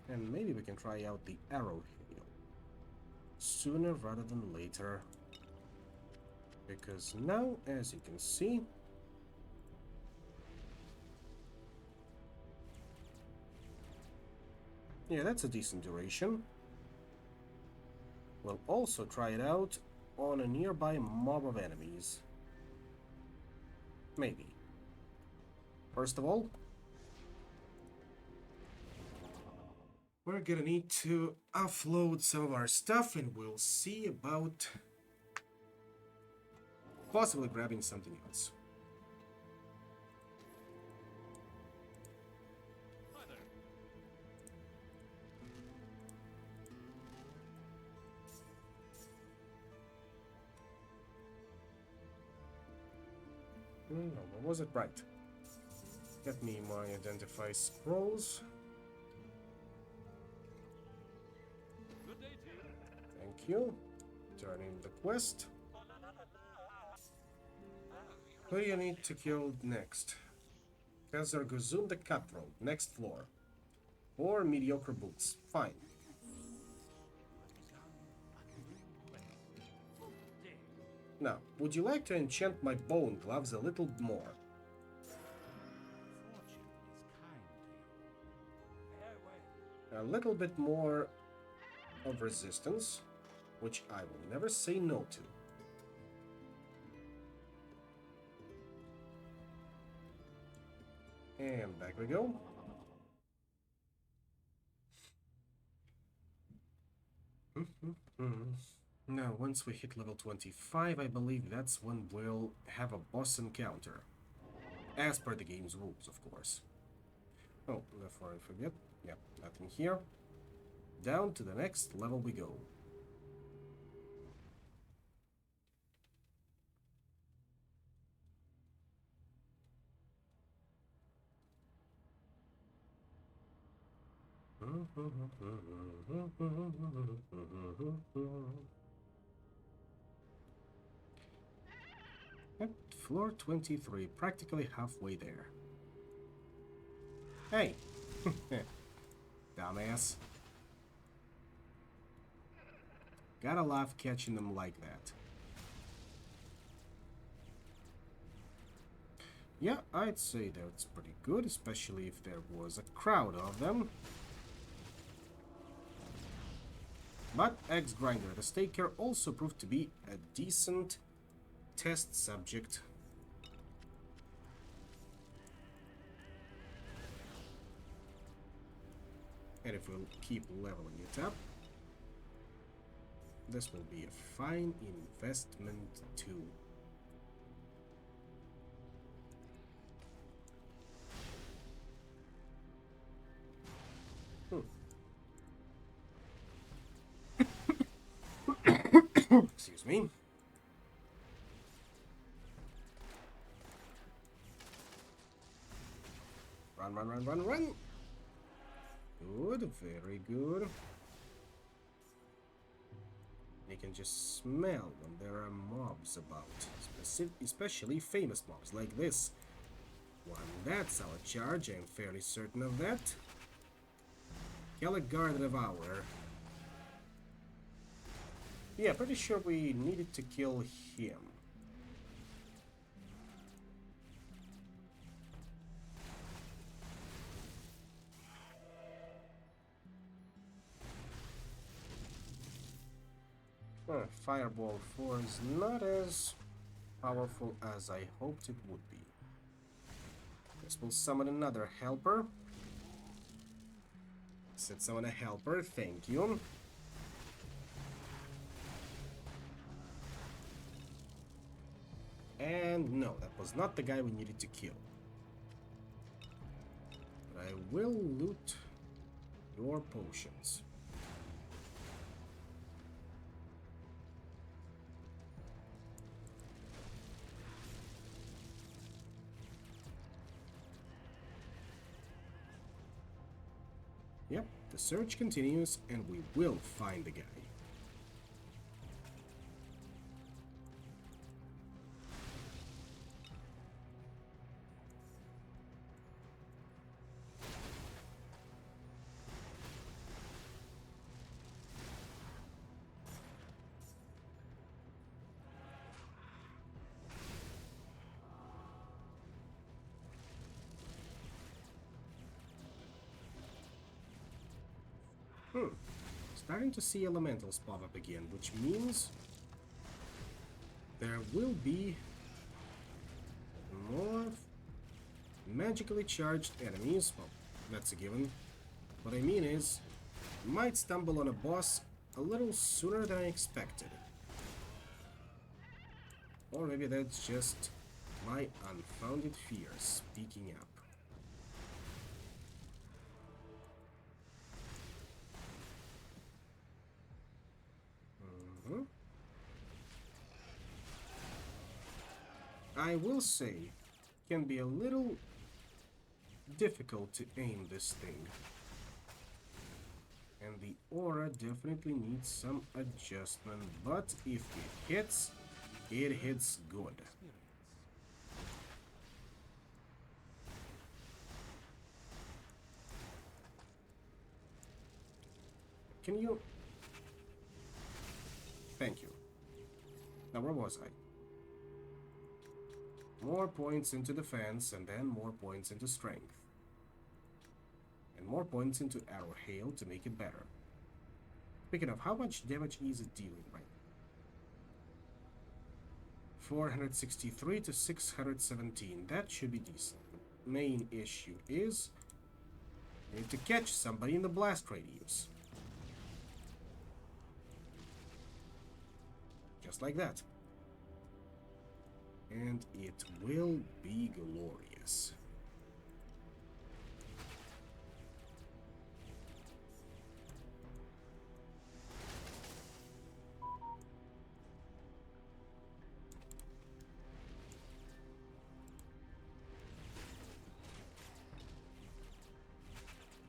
And maybe we can try out the arrow hail sooner rather than later. Because now, as you can see, yeah, that's a decent duration. We'll also try it out on a nearby mob of enemies. Maybe. First of all, we're gonna need to offload some of our stuff and we'll see about possibly grabbing something else. No, what was it? Right. Get me my identify scrolls. Good day to you. Thank you. Turn in the quest. Who do you need to kill next? Kazar Guzun the Cutthroat, next floor. Or mediocre boots. Fine. Now, would you like to enchant my bone gloves a little more? A little bit more of resistance, which I will never say no to. And back we go. Now, once we hit level 25, I believe that's when we'll have a boss encounter. As per the game's rules, of course. Oh, before I forget, yep, nothing here. Down to the next level we go. At floor 23, practically halfway there. Hey! Dumbass. Gotta love catching them like that. Yeah, I'd say that's pretty good, especially if there was a crowd of them. But X-Grinder the Staker also proved to be a decent test subject. And if we'll keep leveling it up, this will be a fine investment too. Excuse me. Run, run, run, run, run. Good, very good. You can just smell when there are mobs about, especially famous mobs like this one. That's our charge, I'm fairly certain of that. Guard Devourer. Yeah, pretty sure we needed to kill him. Fireball 4 is not as powerful as I hoped it would be. Guess we'll summon another helper. Said summon a helper, thank you. And no, that was not the guy we needed to kill. But I will loot your potions. Yep, the search continues and we will find the guy. Starting to see elementals pop up again, which means there will be more magically charged enemies. Well, that's a given. What I mean is, might stumble on a boss a little sooner than I expected. Or maybe that's just my unfounded fears speaking up. I will say, can be a little difficult to aim this thing. And the aura definitely needs some adjustment, but if it hits good. Can you... Thank you. Now, where was I? More points into defense, and then more points into strength. And more points into arrow hail to make it better. Speaking of, how much damage is it dealing right now? 463 to 617. That should be decent. The main issue is I need to catch somebody in the blast radius. Just like that. And it will be glorious.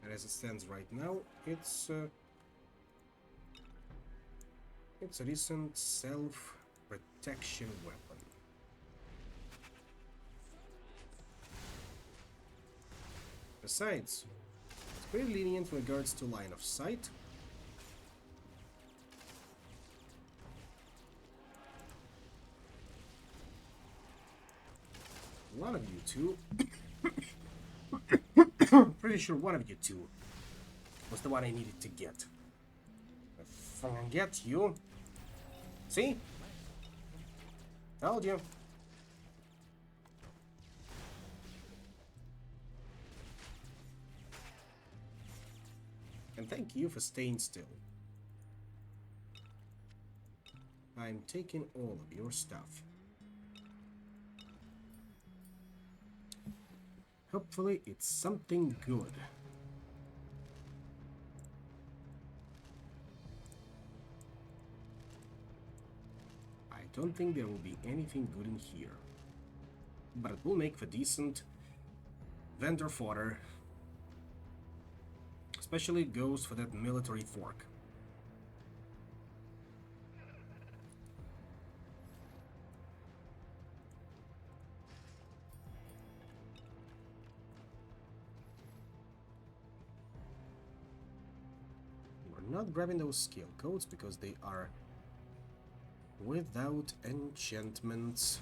And as it stands right now, it's a decent self-protection weapon. Besides, it's pretty lenient in regards to line of sight. One of you two, pretty sure one of you two was the one I needed to get. If I can get you, see? Told you. And thank you for staying still. I'm taking all of your stuff. Hopefully it's something good. I don't think there will be anything good in here. But it will make for decent vendor fodder. Especially it goes for that military fork. We're not grabbing those skill codes because they are without enchantments.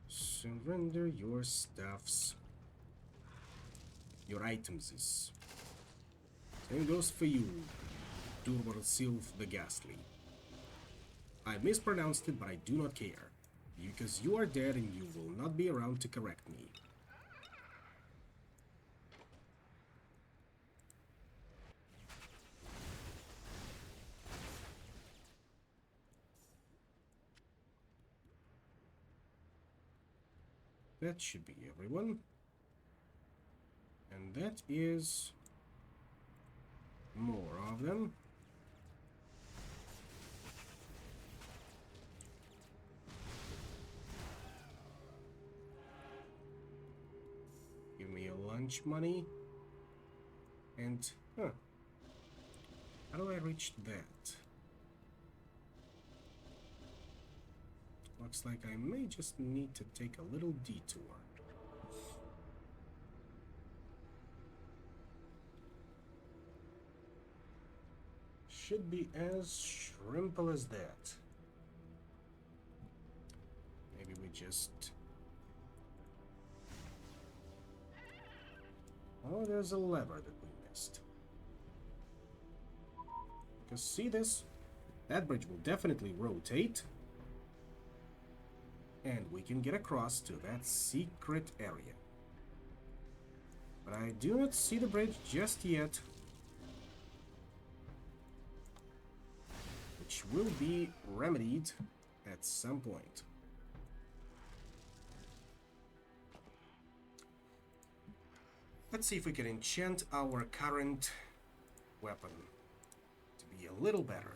Surrender your stuffs. Your items. Same goes for you, Sylph the Ghastly. I mispronounced it, but I do not care, because you are dead and you will not be around to correct me. That should be everyone. And that is more of them. Give me a lunch money. And, how do I reach that? Looks like I may just need to take a little detour. Should be as shrimple as that. Maybe we just... Oh, there's a lever that we missed. Because see this? That bridge will definitely rotate. And we can get across to that secret area. But I do not see the bridge just yet. Which will be remedied at some point. Let's see if we can enchant our current weapon to be a little better.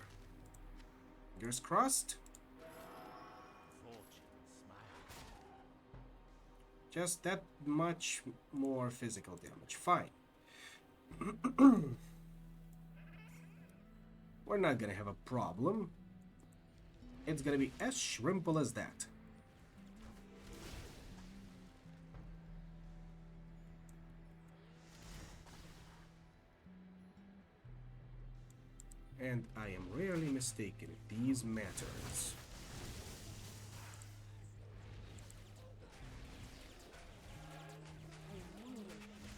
Fingers crossed. Just that much more physical damage. Fine. We're not gonna have a problem. It's gonna be as simple as that. And I am rarely mistaken in these matters.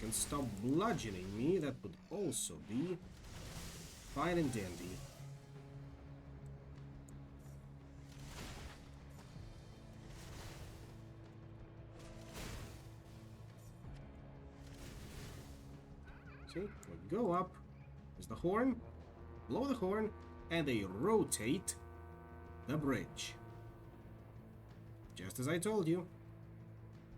Can stop bludgeoning me, that would also be fine and dandy. See, we go up, there's the horn, blow the horn, and they rotate the bridge. Just as I told you.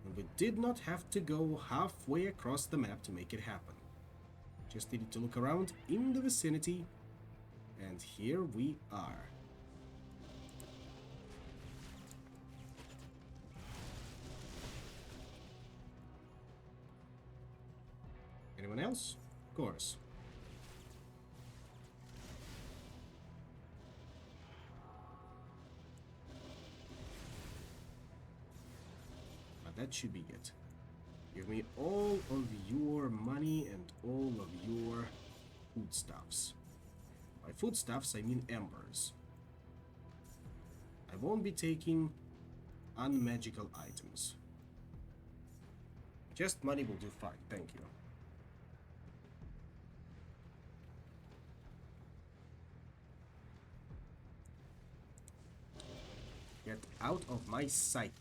And we did not have to go halfway across the map to make it happen. Just needed to look around in the vicinity, and here we are. Anyone else? Of course. That should be it. Give me all of your money and all of your foodstuffs. By foodstuffs, I mean embers. I won't be taking unmagical items. Just money will do fine, thank you. Get out of my sight.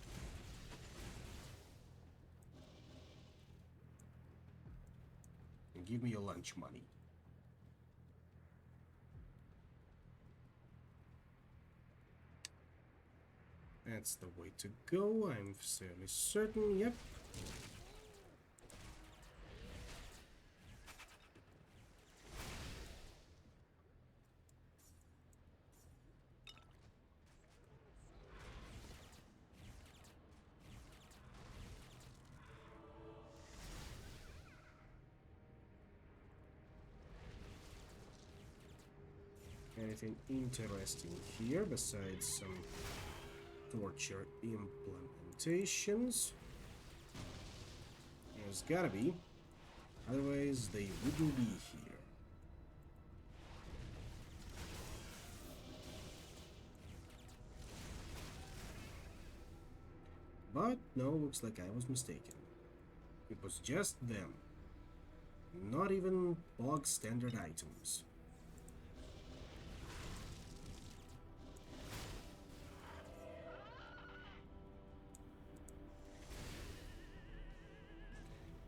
Give me your lunch money. That's the way to go, I'm fairly certain, yep. Anything interesting here besides some torture implementations? There's gotta be. Otherwise, they wouldn't be here. But no, looks like I was mistaken. It was just them. Not even bog standard items.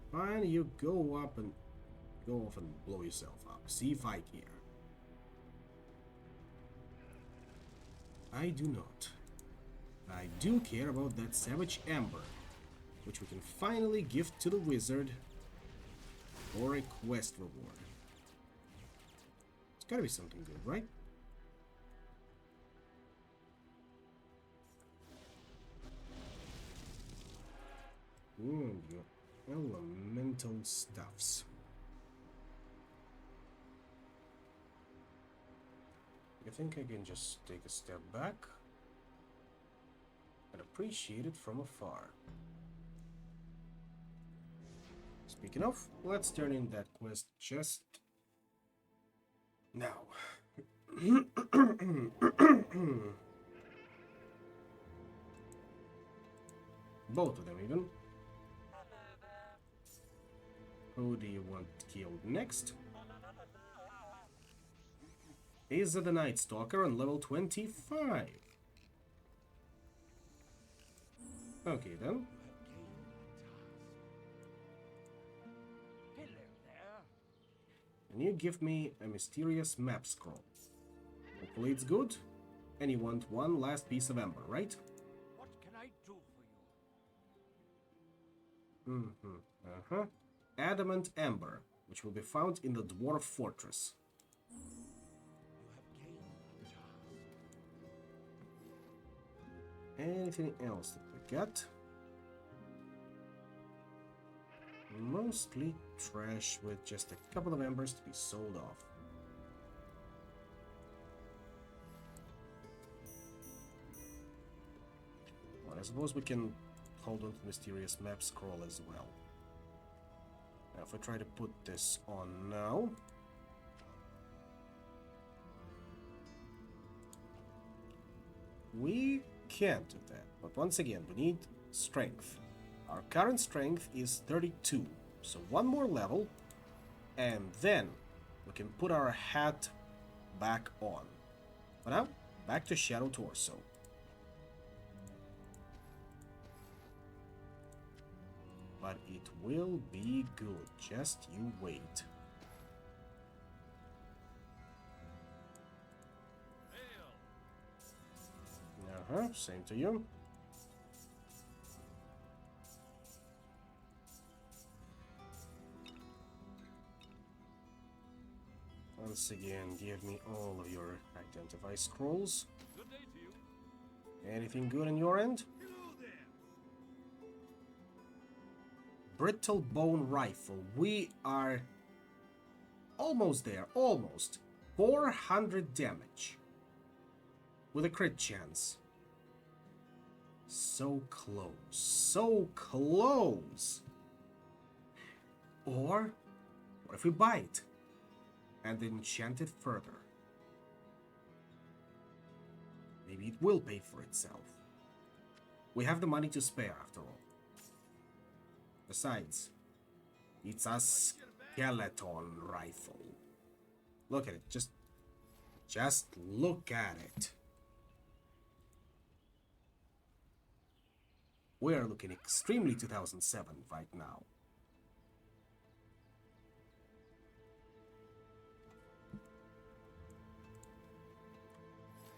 Fine, you go up and go off and blow yourself up. See if I care. I do not. I do care about that savage amber, which we can finally give to the wizard for a quest reward. It's gotta be something good, right? Your elemental stuffs. I think I can just take a step back and appreciate it from afar. Speaking of, let's turn in that quest just now. Both of them even. Who do you want killed next? Is the Night Stalker on level 25? Okay then. And you give me a mysterious map scroll. Hopefully it's good. And you want one last piece of ember, right? What can I do for you? Adamant Ember, which will be found in the Dwarf Fortress. Anything else that we got? Mostly trash with just a couple of embers to be sold off. Well, I suppose we can hold on to mysterious map scroll as well. Now, if I try to put this on now... we can't do that, but once again, we need strength. Our current strength is 32, so one more level, and then we can put our hat back on. For now, back to Shadow Torso. But it will be good, just you wait. Same to you. Once again, give me all of your identify scrolls. Good day to you. Anything good on your end? Brittle bone rifle. We are almost there. Almost. 400 damage. With a crit chance. So close. So close. Or what if we buy it and enchant it further? Maybe it will pay for itself. We have the money to spare after all. Besides, it's a skeleton rifle. Look at it. Just look at it. We are looking extremely 2007 right now.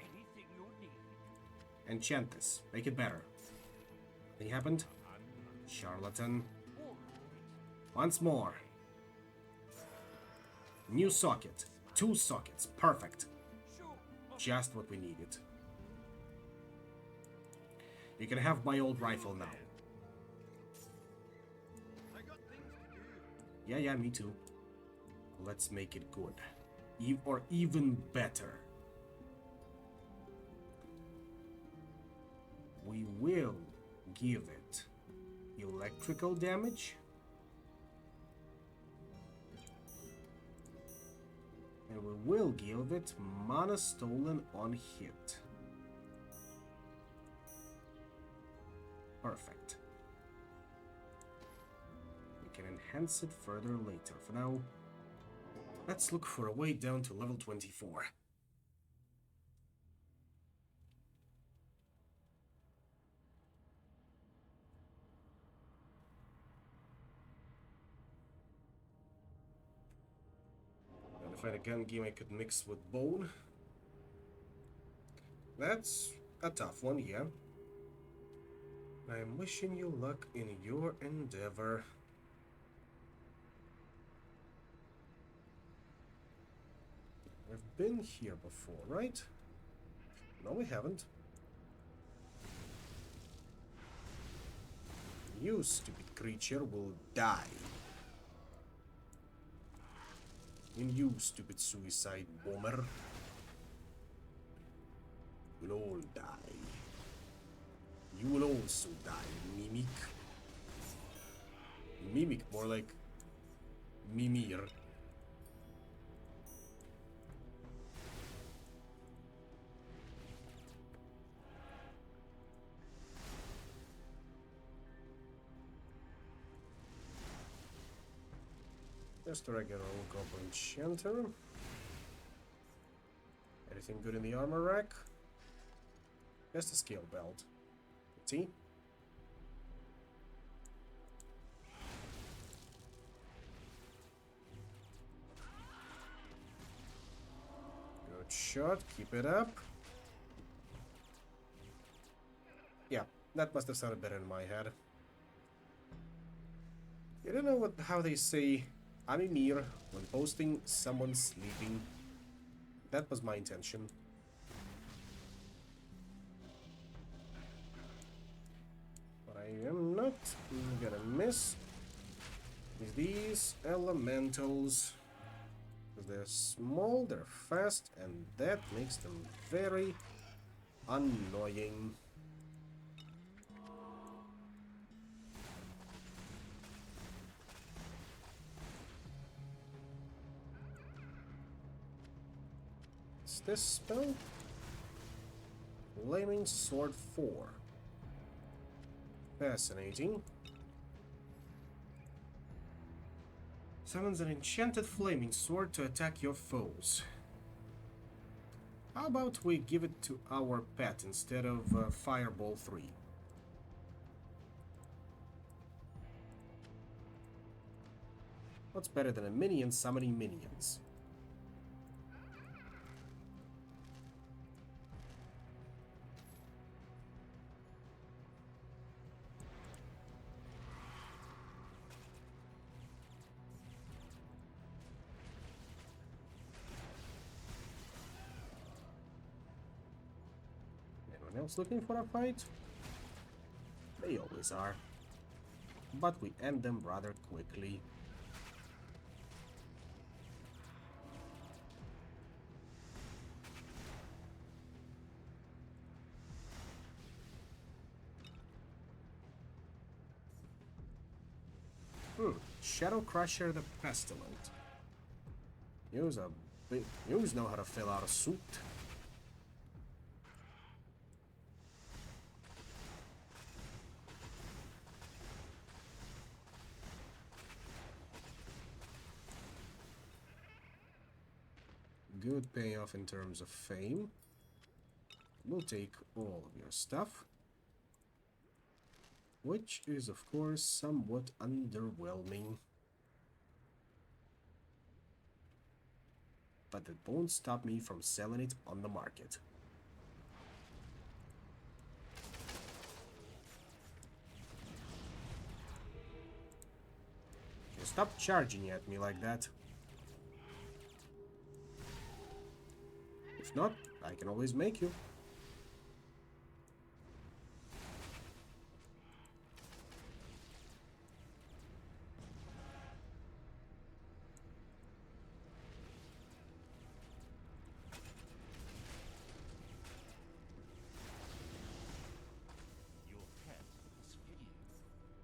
Anything you need. Enchant this. Make it better. Nothing happened? Charlatan. Once more. New socket. 2 sockets. Perfect. Just what we needed. You can have my old rifle now. Yeah, me too. Let's make it good. Or even better. We will give it electrical damage. And we will give it mana stolen on hit. Perfect. We can enhance it further later. For now, let's look for a way down to level 24. And if I had a gun game I could mix with bone. That's a tough one, yeah. I'm wishing you luck in your endeavor. We've been here before, right? No, we haven't. You stupid creature will die. And you, stupid suicide bomber, will all die. You will also die, Mimic. Mimic, more like Mimir. Just a regular old goblin enchanter. Anything good in the armor rack? Just a skill belt. See? Good shot, keep it up. Yeah, that must have sounded better in my head. You don't know how they say I'm a mirror when posting someone sleeping. That was my intention. what I'm gonna miss is these elementals. They're small, they're fast, and that makes them very annoying. What's this spell? Flaming Sword 4. Fascinating. Summons an enchanted flaming sword to attack your foes. How about we give it to our pet instead of Fireball 3? What's better than a minion summoning minions? Anyone else looking for a fight? They always are. But we end them rather quickly. Shadow Crusher the Pestilent. Yous know how to fill out a suit. Good payoff in terms of fame. We'll take all of your stuff. Which is, of course, somewhat underwhelming. But that won't stop me from selling it on the market. Just stop charging at me like that. If not, I can always make you.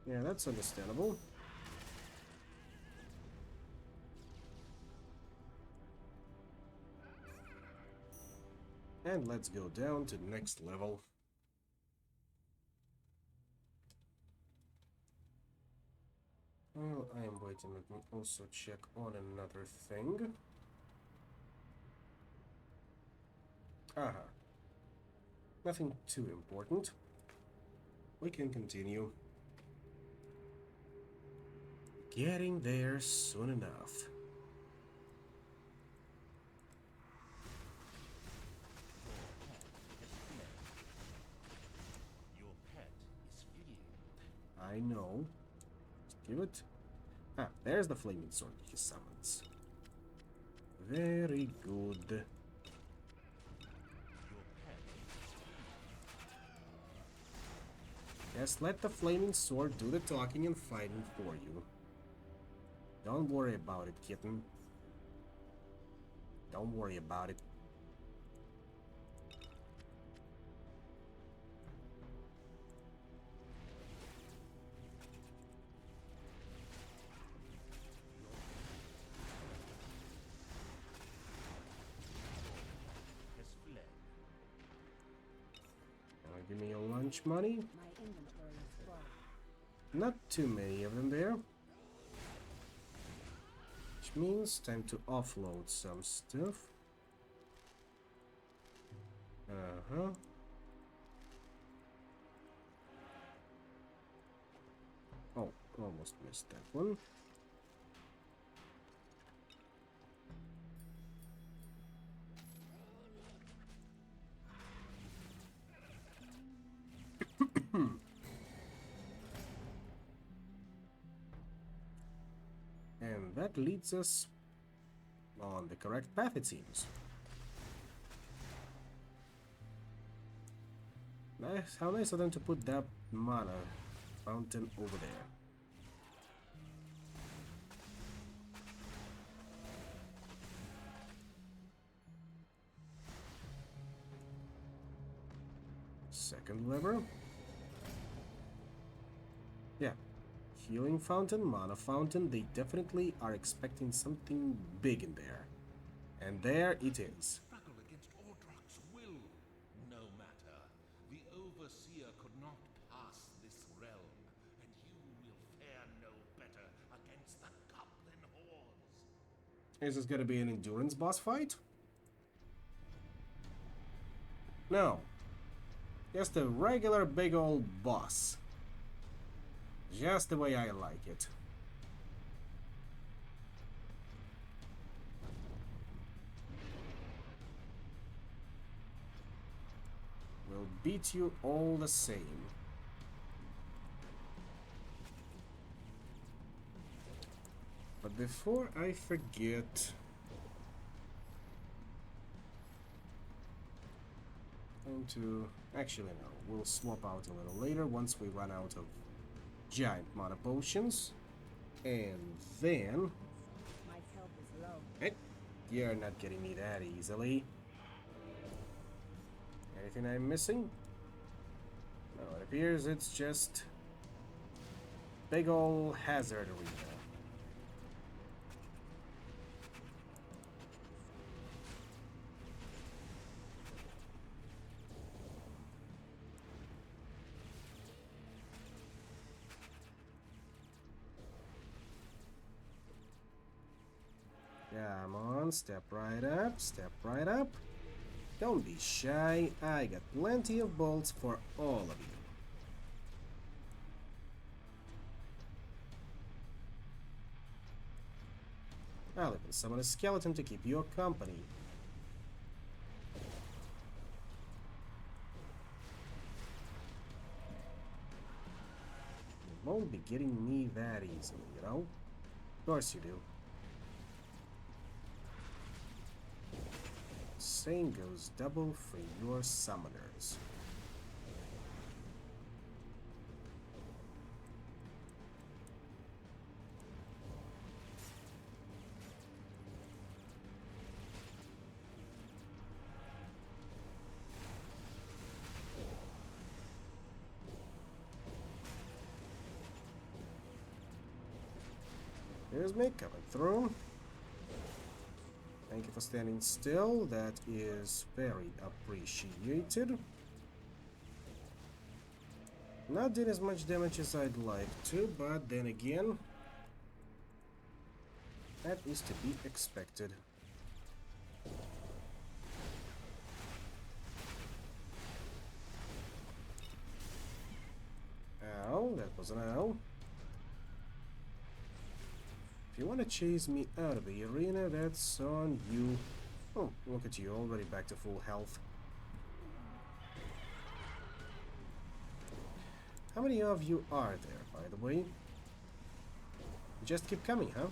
Yeah, that's understandable. And let's go down to the next level. While I am waiting, let me also check on another thing. Aha. Nothing too important. We can continue. Getting there soon enough. I know. Just give it. Ah, there's the flaming sword he summons. Very good. Just let the flaming sword do the talking and fighting for you. Don't worry about it, kitten. Don't worry about it. Give me your lunch money. My inventory is full. Not too many of them there. Which means time to offload some stuff. Uh-huh. Oh, almost missed that one. And that leads us on the correct path, it seems. Nice, how nice of them to put that mana fountain over there. Second lever. Yeah. Healing fountain, mana fountain. They definitely are expecting something big in there. And there it is. Struggle against Ordrak's will. No matter. The Overseer could not pass this realm, and you will fare no better against the Goblin hordes. Is this gonna be an endurance boss fight? No. Just a regular big old boss. Just the way I like it. We'll beat you all the same. But before I forget, actually no, we'll swap out a little later once we run out of giant mana potions. And then My health is low. you're not getting me that easily. Anything I'm missing? No, it appears it's just big ol' hazard arena. Come on, step right up, step right up. Don't be shy, I got plenty of bolts for all of you. I'll even summon a skeleton to keep you company. You won't be getting me that easily, you know? Of course you do. Same goes double for your summoners. Here's me coming through. Thank you for standing still, that is very appreciated. Not did as much damage as I'd like to, but then again, that is to be expected. Ow, that was an ow. If you want to chase me out of the arena, that's on you. Oh, look at you, already back to full health. How many of you are there, by the way? Just keep coming, huh?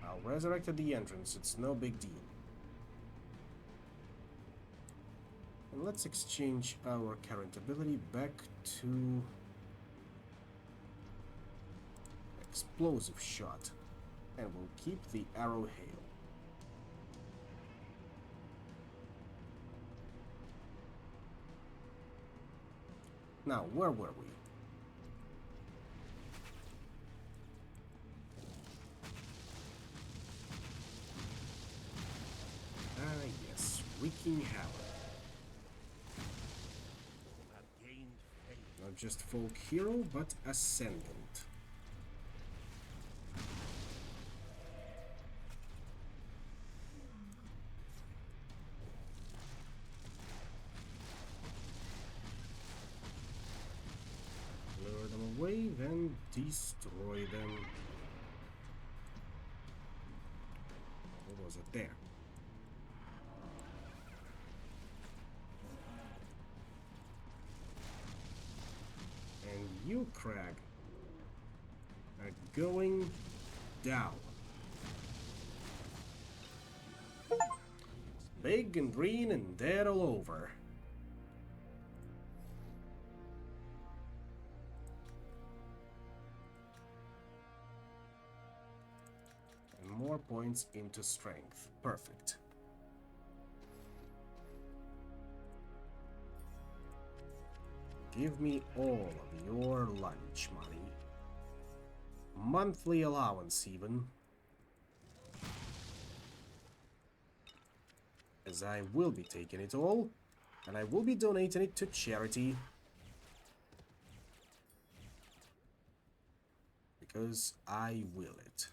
I'll resurrect at the entrance, it's no big deal. And let's exchange our current ability back to Explosive Shot, and we'll keep the Arrow Hail. Now, where were we? Ah, yes, Wreaking Havoc. Not just folk hero, but ascendant. Lure them away, then destroy them. What was it there? And you, Crag, are going down. big and green and dead all over. And more points into strength. Perfect. Give me all of your lunch money. Monthly allowance, even. As I will be taking it all, and I will be donating it to charity. Because I will it.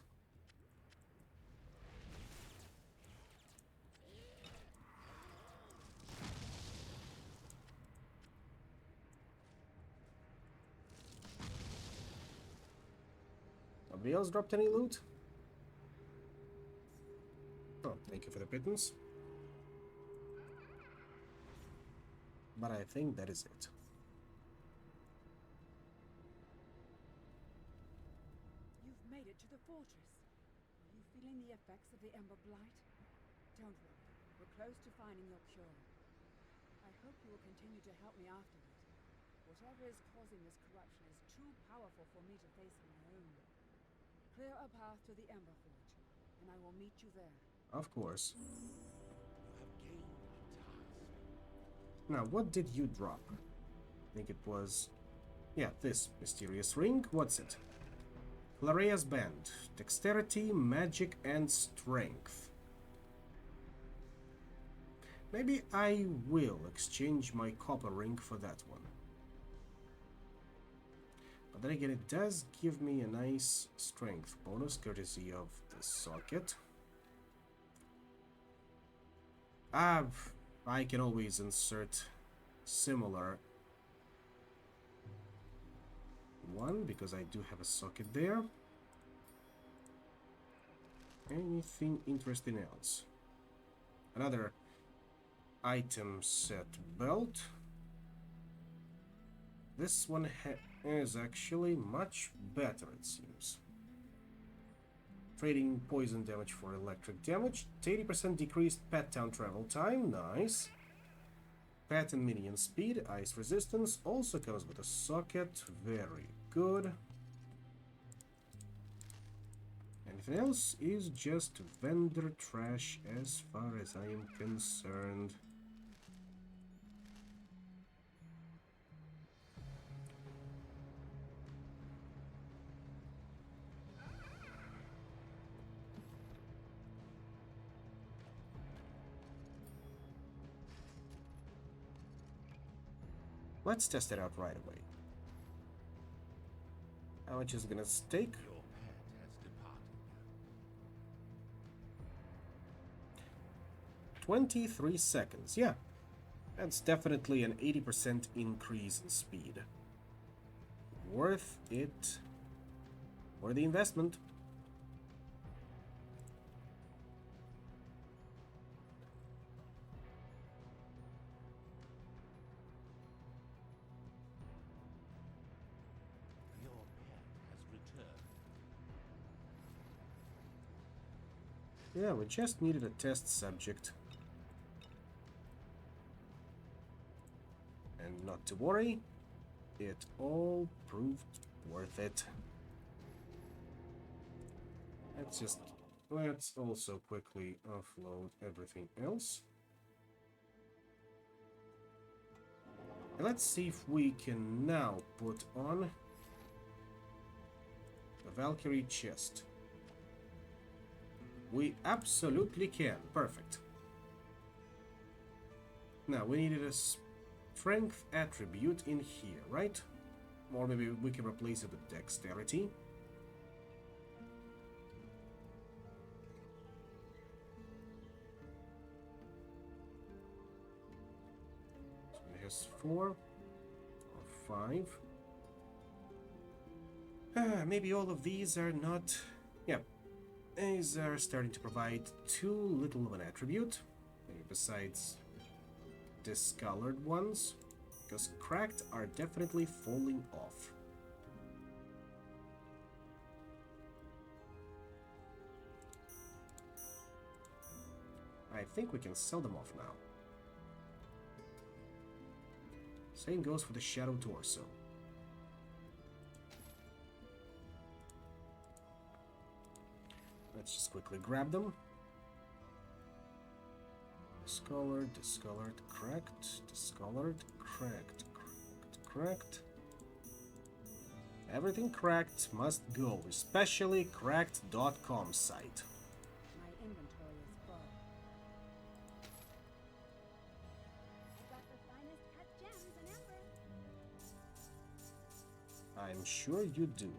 Nobody else dropped any loot? Oh, thank you for the pittance. But I think that is it. You've made it to the fortress. Are you feeling the effects of the Ember Blight? Don't worry. We're close to finding your cure. I hope you will continue to help me afterward. Whatever is causing this corruption is too powerful for me to face on my own. Clear a path to the Ember Forge, and I will meet you there. Of course. You have gained a task. Now, what did you drop? I think it was... yeah, this mysterious ring. What's it? Clarea's Band. Dexterity, magic, and strength. Maybe I will exchange my copper ring for that one. But then again, it does give me a nice strength bonus, courtesy of the socket. I can always insert similar one, because I do have a socket there. Anything interesting else? Another item set belt. This one is actually much better, it seems. Trading poison damage for electric damage. 80% decreased pet town travel time. Nice. Pet and minion speed. Ice resistance. Also comes with a socket. Very good. Anything else is just vendor trash as far as I am concerned. Let's test it out right away. How much is it gonna take? Your pet has departed. 23 seconds, yeah. That's definitely an 80% increase in speed. Worth it. Worth the investment. Your pet has returned. Yeah, we just needed a test subject. And not to worry, it all proved worth it. Let's also quickly offload everything else. And let's see if we can now put on the Valkyrie chest. We absolutely can. Perfect. Now, we needed a strength attribute in here, right? Or maybe we can replace it with dexterity. So it has 4 or 5. Maybe all of these are not... yeah. These are starting to provide too little of an attribute. Maybe besides discolored ones. Because cracked are definitely falling off. I think we can sell them off now. Same goes for the Shadow Torso. Let's just quickly grab them. Discolored, discolored, cracked, discolored, cracked, cracked, cracked. Everything cracked must go, especially cracked.com site. My inventory is full. Got the finest cut gems in Ember. I'm sure you do.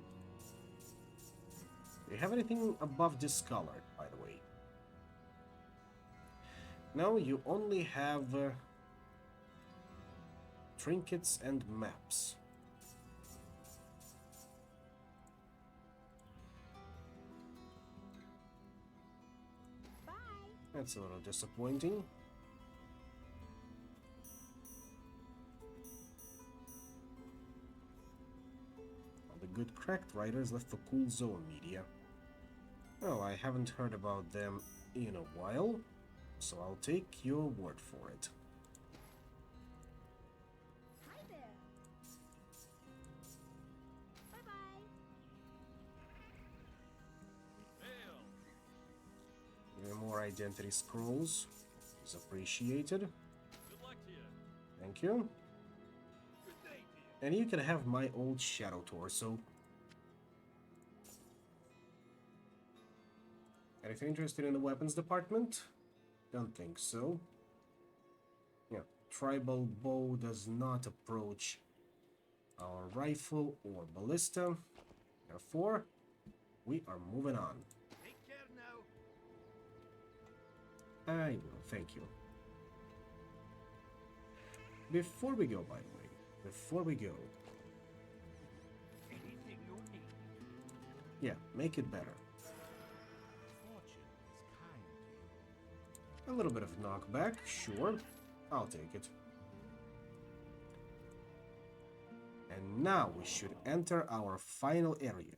Do you have anything above discolored, by the way? No, you only have trinkets and maps. Bye. That's a little disappointing. Well, the good cracked writers left for Cool Zone Media. Well, I haven't heard about them in a while, so I'll take your word for it. Hi there. Bye-bye. Even more identity scrolls is appreciated. Good luck to you. Thank you. Good day to you. And you can have my old Shadow Torso. Anything interested in the weapons department? Don't think so. Yeah, tribal bow does not approach our rifle or ballista. Therefore, we are moving on. Take care now. I will, thank you. Before we go, by the way, before we go, Anything you need. yeah, make it better. Fortune is kind to you. A little bit of knockback, sure. I'll take it. And now we should enter our final area,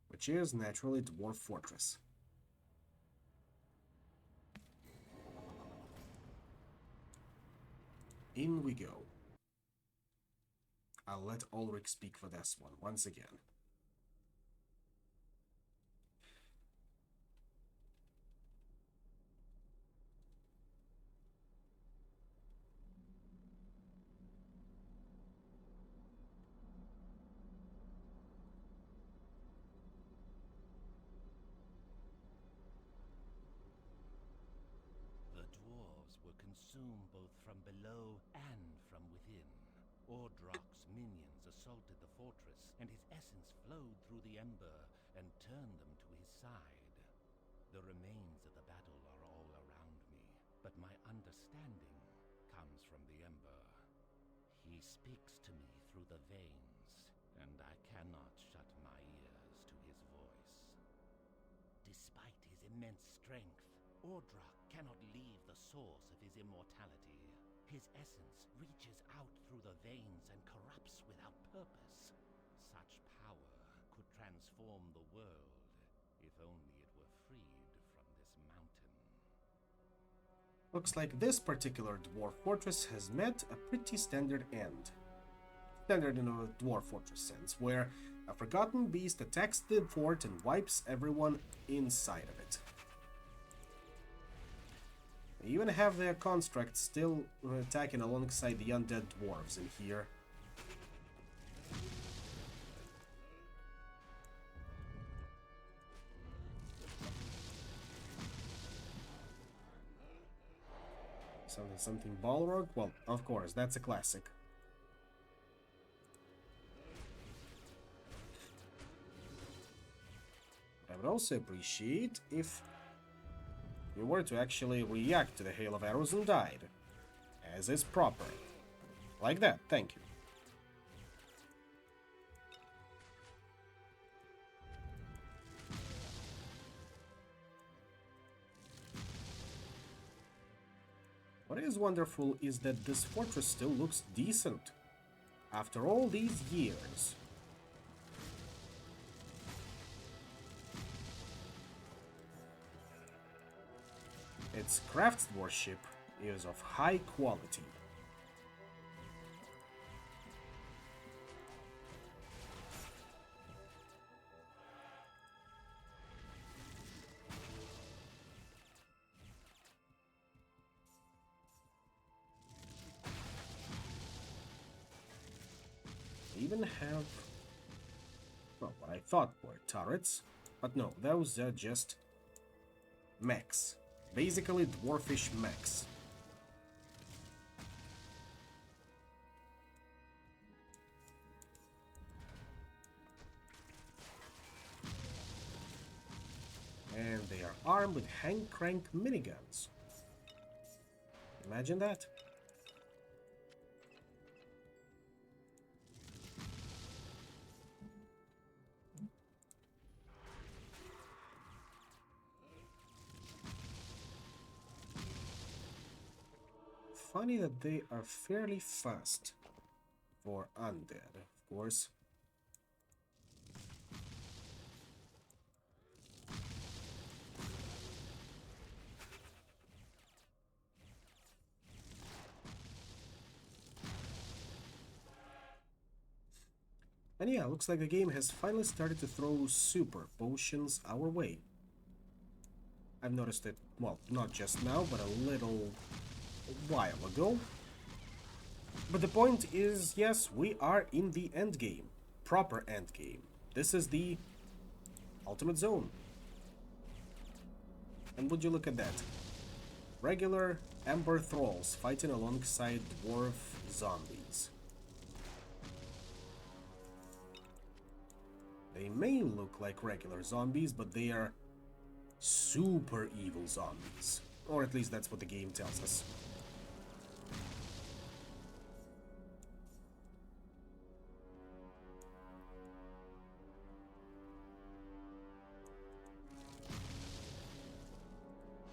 which is naturally Dwarf Fortress. In we go. I'll let Ulrich speak for this one once again. The dwarves were consumed both from below and from within. Ordrock's minions assaulted the fortress, and his essence flowed through the ember and turned them to his side. The remains of the battle are all around me, but my understanding comes from the ember. He speaks to me through the veins, and I cannot shut my ears to his voice. Despite his immense strength, Ordrock cannot leave the source of his immortality. His essence reaches out through the veins and corrupts without purpose. Such power could transform the world, if only it were freed from this mountain. Looks like this particular Dwarf Fortress has met a pretty standard end. Standard in a Dwarf Fortress sense, where a forgotten beast attacks the fort and wipes everyone inside of it. They even have their construct still attacking alongside the undead dwarves in here. Something Balrog? Well, of course, that's a classic. I would also appreciate if you were to actually react to the hail of arrows and died, as is proper. Like that, thank you. What is wonderful is that this fortress still looks decent after all these years. its craftsmanship is of high quality. They even have, well, what I thought were turrets, but no, those are just mechs. Basically dwarfish mechs. And they are armed with hand crank miniguns. Imagine that. Funny that they are fairly fast for undead, of course. And yeah, looks like the game has finally started to throw super potions our way. I've noticed it, well, not just now, but a little while ago. But the point is, yes, we are in the end game. Proper end game. This is the ultimate zone. And would you look at that? Regular Ember Thralls fighting alongside dwarf zombies. They may look like regular zombies, but they are super evil zombies. Or at least that's what the game tells us.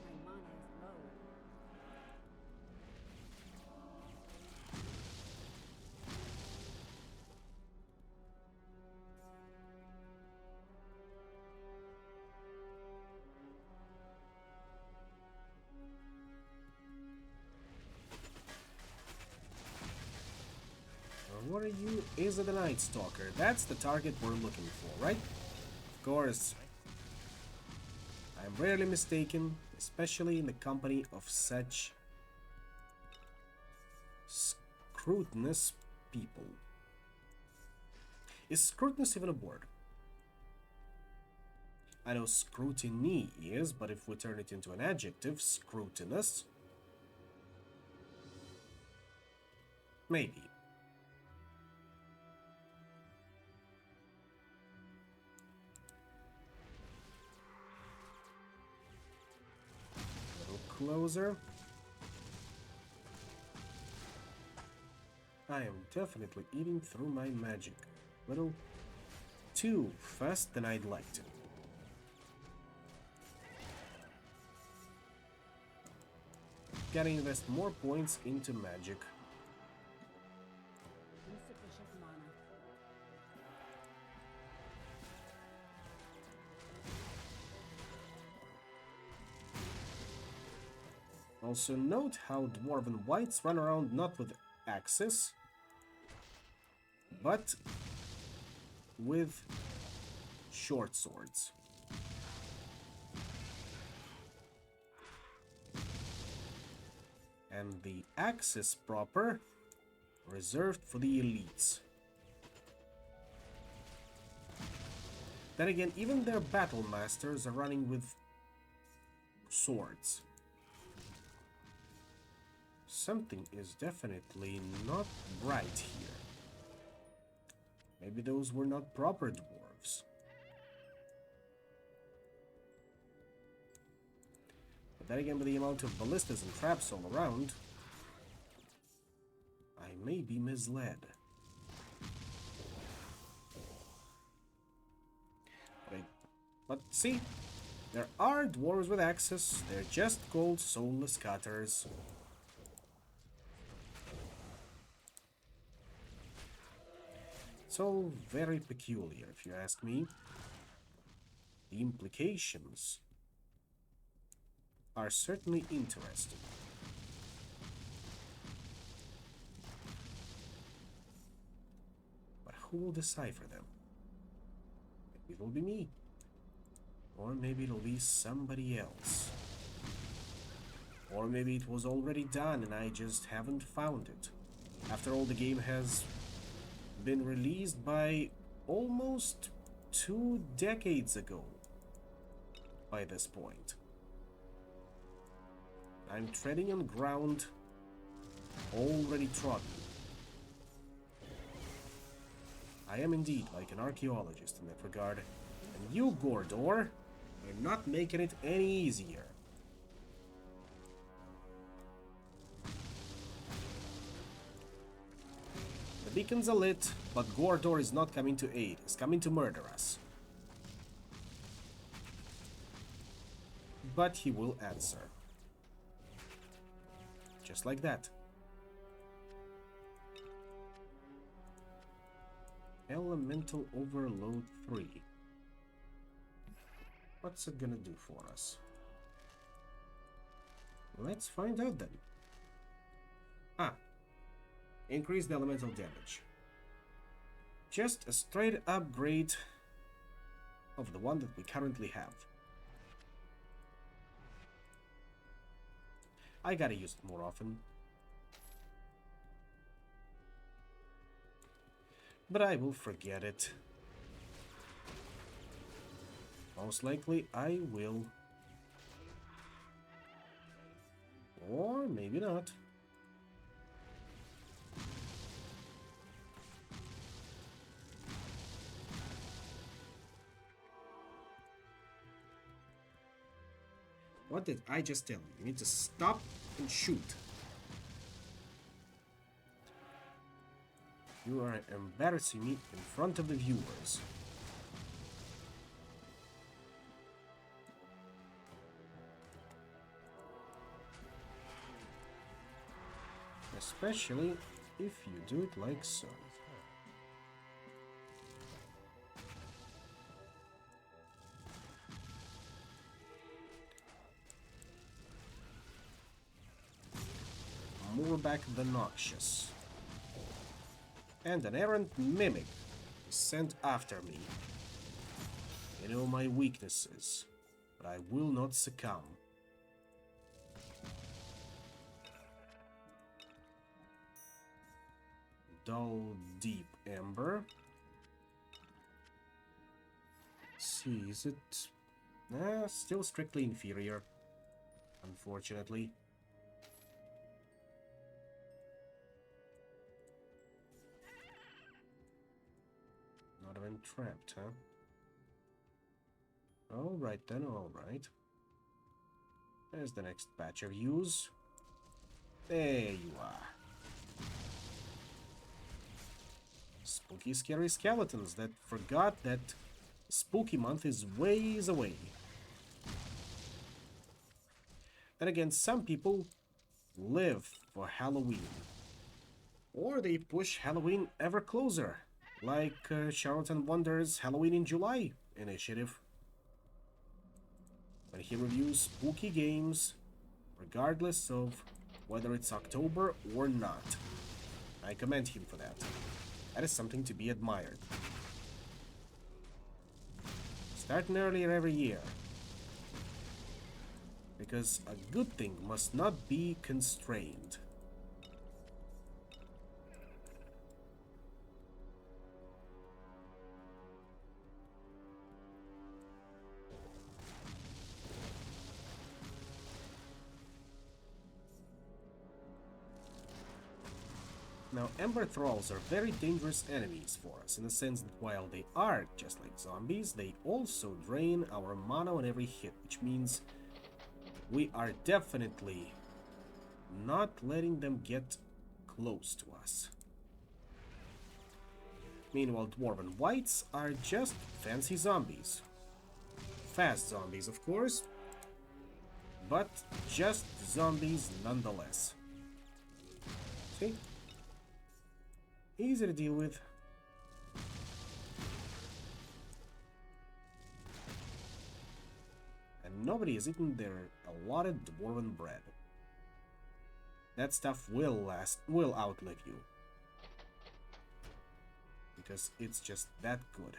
My mana is low. What are you? Is it the Night Stalker? That's the target we're looking for, right? Of course. I'm rarely mistaken, especially in the company of such scrutinous people. Is scrutinous even a word? I know scrutiny is, but if we turn it into an adjective, scrutinous, maybe. Closer. I am definitely eating through my magic. Little too fast than I'd like to. Gotta invest more points into magic. Insufficient mana. Also note how Dwarven Wights run around not with axes, but with short swords. And the axes proper reserved for the elites. Then again, even their battle masters are running with swords. Something is definitely not right here. Maybe those were not proper dwarves. But then again, with the amount of ballistas and traps all around, I may be misled. But see, there are dwarves with axes, they're just called soulless cutters. It's all very peculiar, if you ask me. The implications are certainly interesting. But who will decipher them? Maybe it will be me. Or maybe it'll be somebody else. Or maybe it was already done and I just haven't found it. After all, the game has been released by almost 2 decades ago by this point. I'm treading on ground already trodden. I am indeed like an archaeologist in that regard, and you, Gordor, are not making it any easier. The beacons are lit, but Gordor is not coming to aid, he's coming to murder us. But he will answer. Just like that. Elemental Overload 3. What's it gonna do for us? Let's find out then. Ah. Increased elemental damage. Just a straight upgrade of the one that we currently have. I gotta use it more often. But I will forget it. Most likely I will. Or maybe not. What did I just tell you? You need to stop and shoot. You are embarrassing me in front of the viewers. Especially if you do it like so. Moorback the Noxious. And an errant mimic is sent after me. You know my weaknesses, but I will not succumb. Dull Deep Ember. Let's see, is it... still strictly inferior, unfortunately. Not even trapped, huh? Alright then, alright. There's the next batch of use. There you are. Spooky, scary skeletons that forgot that spooky month is ways away. Then again, some people live for Halloween. Or they push Halloween ever closer. Like Charlatan Wonder's Halloween in July initiative. When he reviews spooky games, regardless of whether it's October or not. I commend him for that. That is something to be admired. Starting earlier every year. Because a good thing must not be constrained. Now, Ember Thralls are very dangerous enemies for us, in the sense that while they are just like zombies, they also drain our mana on every hit, which means we are definitely not letting them get close to us. Meanwhile, Dwarven Wights are just fancy zombies. Fast zombies, of course, but just zombies nonetheless. See? Easy to deal with. And nobody has eaten their allotted dwarven bread. That stuff will outlive you. Because it's just that good.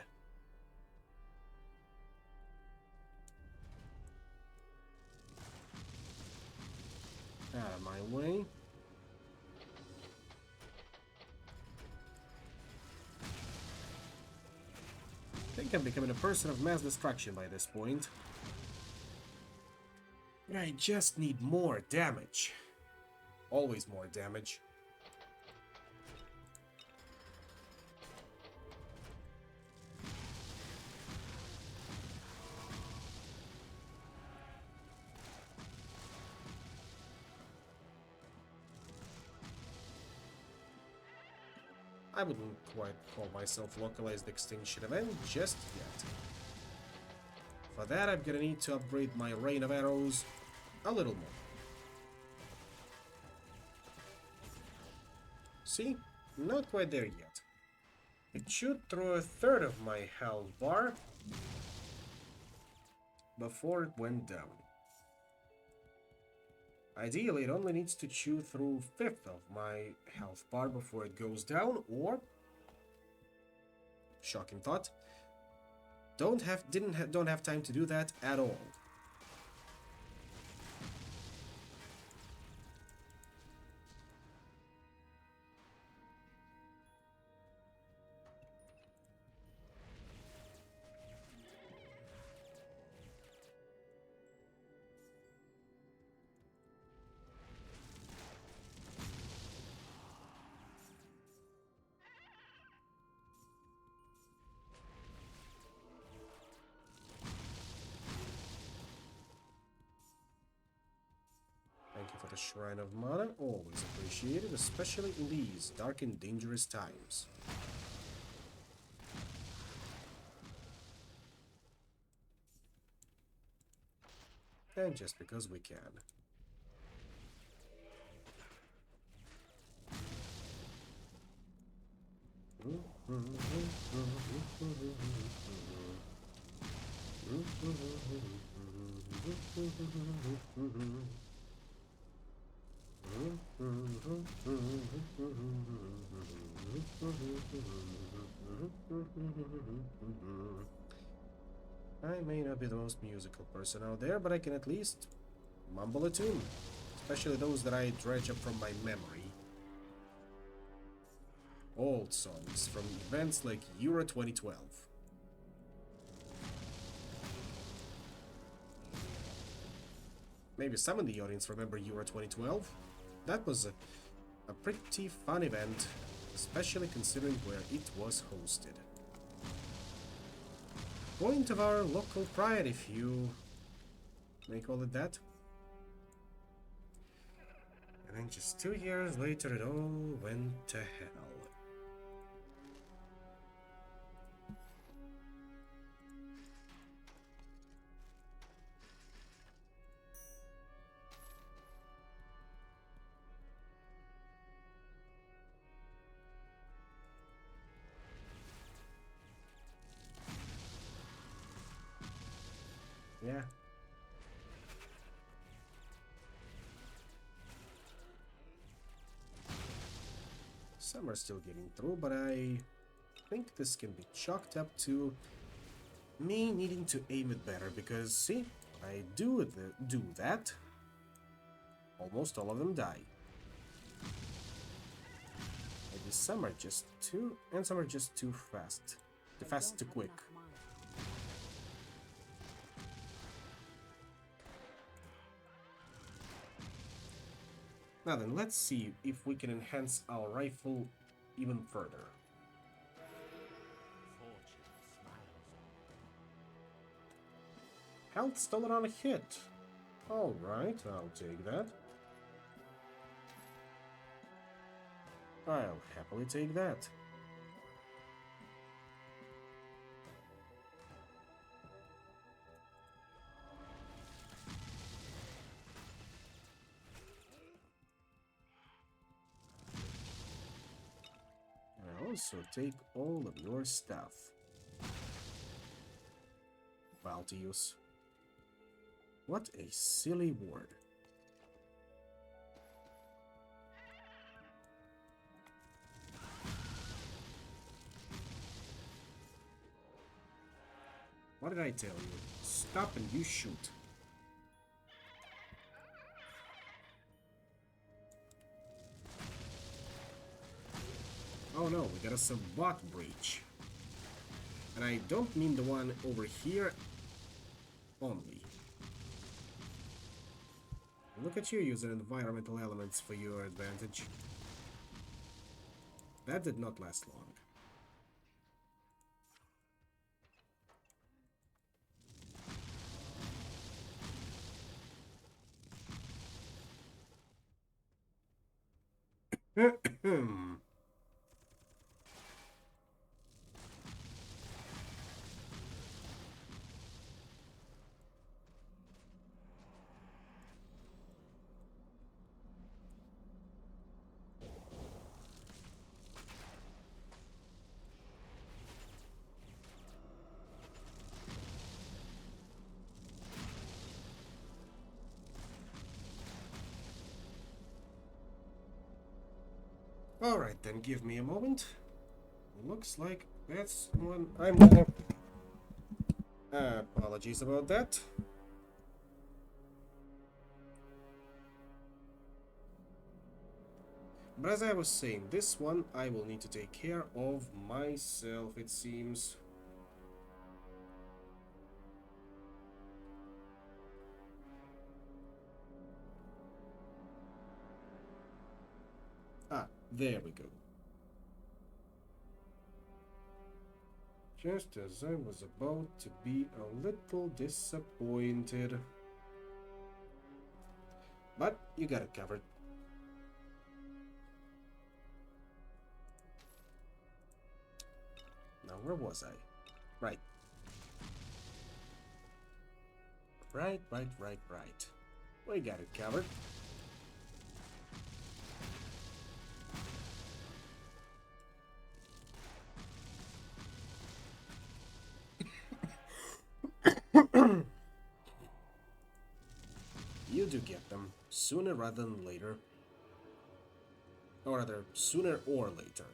Out of my way. I think I'm becoming a person of mass destruction by this point. I just need more damage. Always more damage. I wouldn't quite call myself localized extinction event just yet. For that, I'm gonna need to upgrade my rain of arrows a little more. See? Not quite there yet. It should throw a third of my health bar before it went down. Ideally, it only needs to chew through a fifth of my health bar before it goes down, or shocking thought, don't have time to do that at all. Thank you for the Shrine of Mana, always appreciated, especially in these dark and dangerous times. And just because we can. I may not be the most musical person out there, but I can at least mumble a tune, especially those that I dredge up from my memory. Old songs from events like Euro 2012. Maybe some in the audience remember Euro 2012. That was a pretty fun event, especially considering where it was hosted. Point of our local pride, if you may call it that. And then just 2 years later, it all went to hell. Yeah. Some are still getting through, but I think this can be chalked up to me needing to aim it better, because, see, I do that. Almost all of them die. Maybe some are just too fast. Too fast, too quick. Now then, let's see if we can enhance our rifle even further. Health stolen on a hit. Alright, I'll take that. I'll happily take that. Also take all of your stuff. Valtius. What a silly word. What did I tell you? Stop and you shoot. Oh no, we got a Sabot breach. And I don't mean the one over here only. Look at you using environmental elements for your advantage. That did not last long. Alright, then give me a moment. Looks like that's one I'm gonna... apologies about that. But as I was saying, this one I will need to take care of myself, it seems. Ah, there we go. Just as I was about to be a little disappointed. But you got it covered. Now, where was I? Right. Right. We got it covered. You do get them, sooner rather than later. Or rather, sooner or later.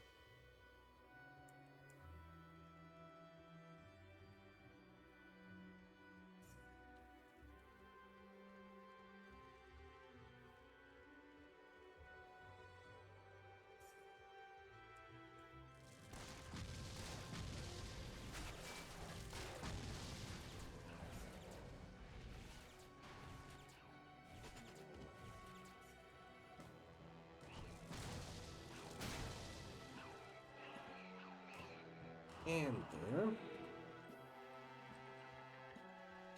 And there.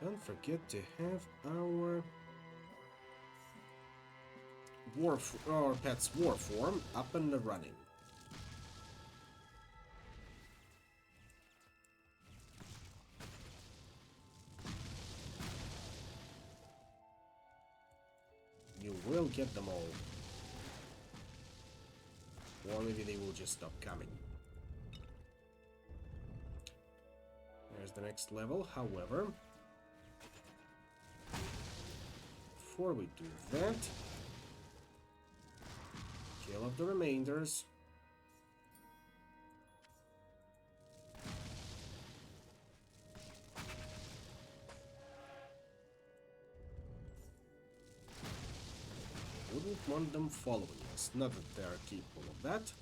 Don't forget to have our our pet's war form up and running. You will get them all. Or maybe they will just stop coming. There's the next level, however. Before we do that, kill off the remainders. Wouldn't want them following us, not that they are capable of that.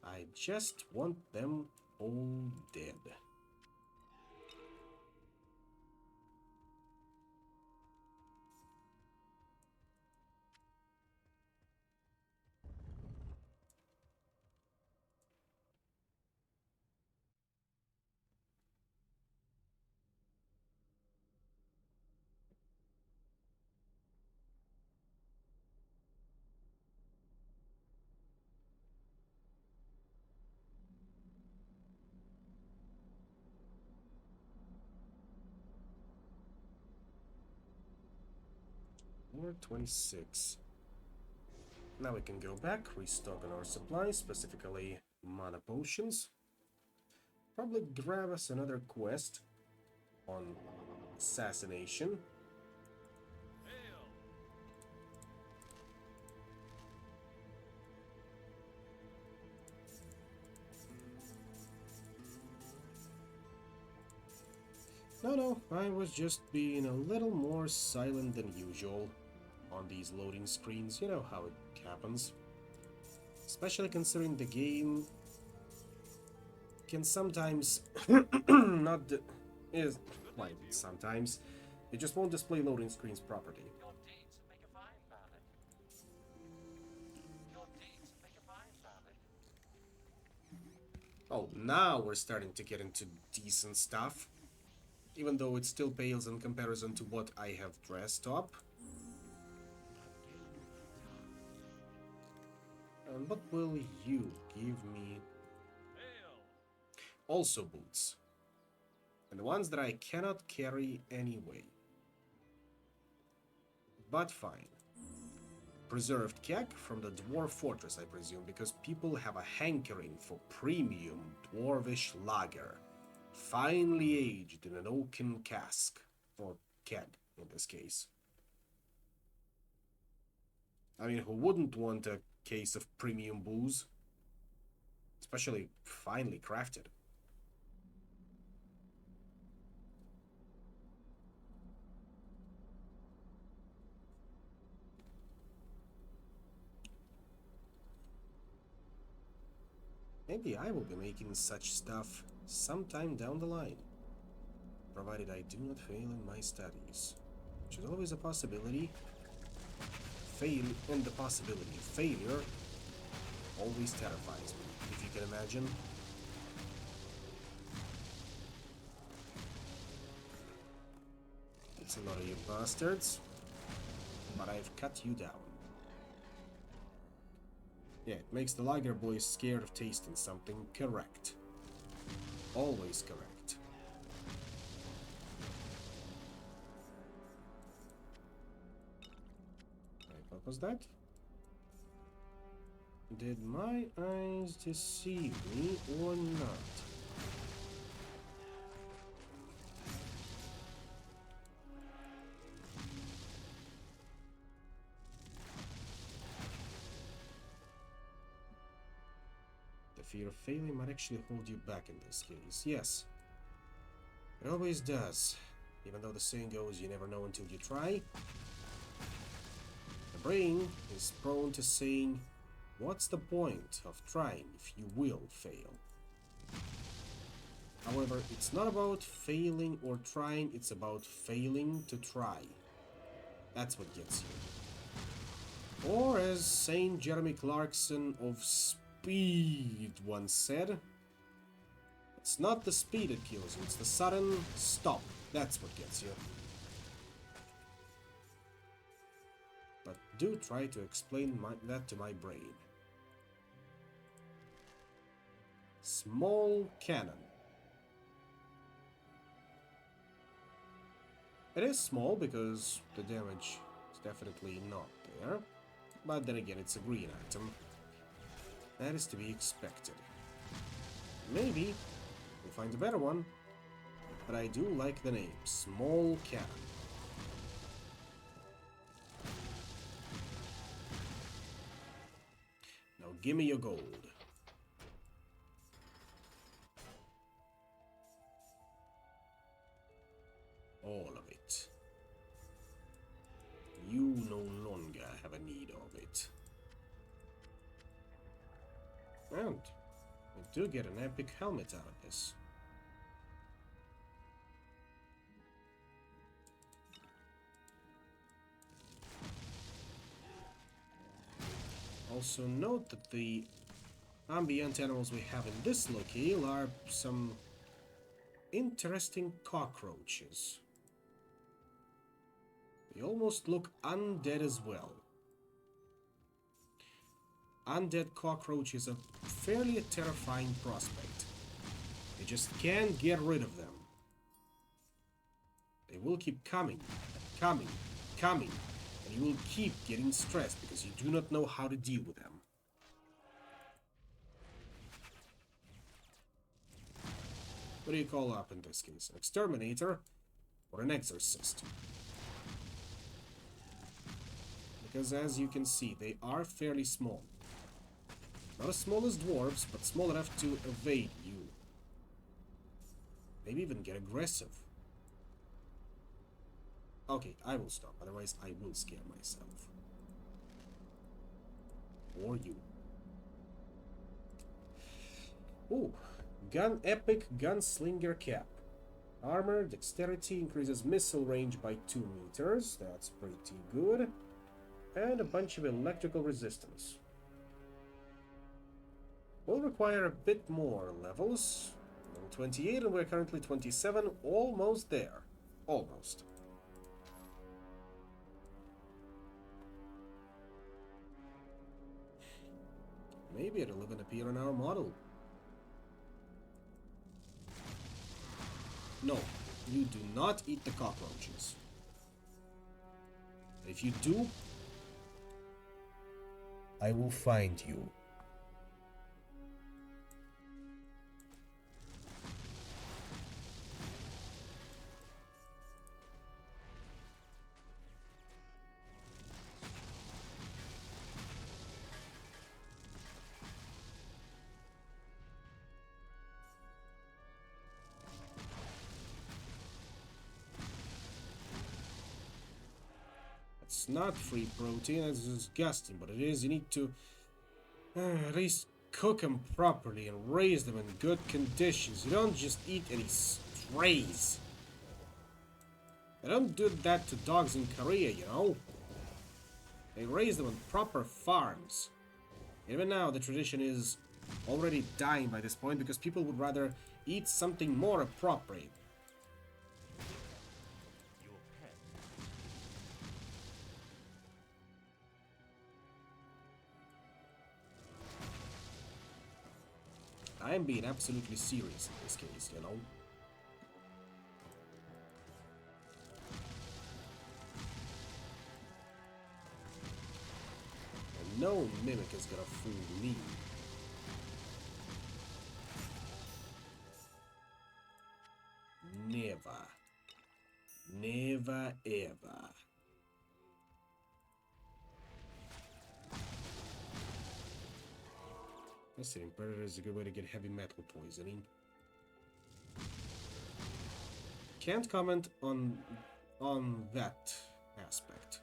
I just want them all dead. Or 26. Now we can go back, restock on our supplies, specifically mana potions. Probably grab us another quest on assassination. No, I was just being a little more silent than usual on these loading screens. You know how it happens. Especially considering the game can sometimes not is like sometimes it just won't display loading screens properly. Your deeds make a fine ballad. Your deeds make a fine ballad. Oh, now we're starting to get into decent stuff. Even though it still pales in comparison to what I have dressed up. And what will you give me? Also boots. And the ones that I cannot carry anyway. But fine. Preserved keg from the Dwarf Fortress, I presume, because people have a hankering for premium dwarvish lager. Finely aged in an oaken cask. Or keg, in this case. I mean, who wouldn't want a case of premium booze? Especially finely crafted. Maybe I will be making such stuff sometime down the line, provided I do not fail in my studies, which is always a possibility. And the possibility of failure always terrifies me, if you can imagine. It's a lot of you bastards, but I've cut you down. Yeah, it makes the lager boys scared of tasting something. Correct. Always correct. Right, what was that? Did my eyes deceive me or not? Fear of failing might actually hold you back in this case. Yes, it always does. Even though the saying goes, you never know until you try. The brain is prone to saying, what's the point of trying if you will fail? However, it's not about failing or trying, it's about failing to try. That's what gets you. Or as Saint Jeremy Clarkson of Speed once said, it's not the speed that kills you, it's the sudden stop. That's what gets you. But do try to explain that to my brain. Small cannon. It is small because the damage is definitely not there. But then again, it's a green item. That is to be expected. Maybe we'll find a better one, but I do like the name, Small Cannon. Now give me your gold. All of it. You no longer have a need of it. And we do get an epic helmet out of this. Also note that the ambient animals we have in this locale are some interesting cockroaches. They almost look undead as well. Undead cockroaches are fairly a terrifying prospect. You just can't get rid of them. They will keep coming, coming, coming, and you will keep getting stressed because you do not know how to deal with them. What do you call up in this case? An exterminator or an exorcist? Because as you can see, they are fairly small. Not as small as dwarves, but small enough to evade you. Maybe even get aggressive. Okay, I will stop, otherwise I will scare myself. Or you. Ooh, epic gunslinger cap. Armor, dexterity, increases missile range by 2 meters. That's pretty good. And a bunch of electrical resistance. Will require a bit more levels. Level 28 and we're currently 27. Almost there. Almost. Maybe it'll even appear in our model. No, you do not eat the cockroaches. If you do, I will find you. It's not free protein, it's disgusting, but it is. You need to at least cook them properly and raise them in good conditions. You don't just eat any strays. They don't do that to dogs in Korea, you know. They raise them on proper farms. Even now, the tradition is already dying by this point because people would rather eat something more appropriate. I am being absolutely serious in this case, you know. And no mimic is gonna fool me. Never. Never ever. Listen, predator is a good way to get heavy metal poisoning. Can't comment on that aspect.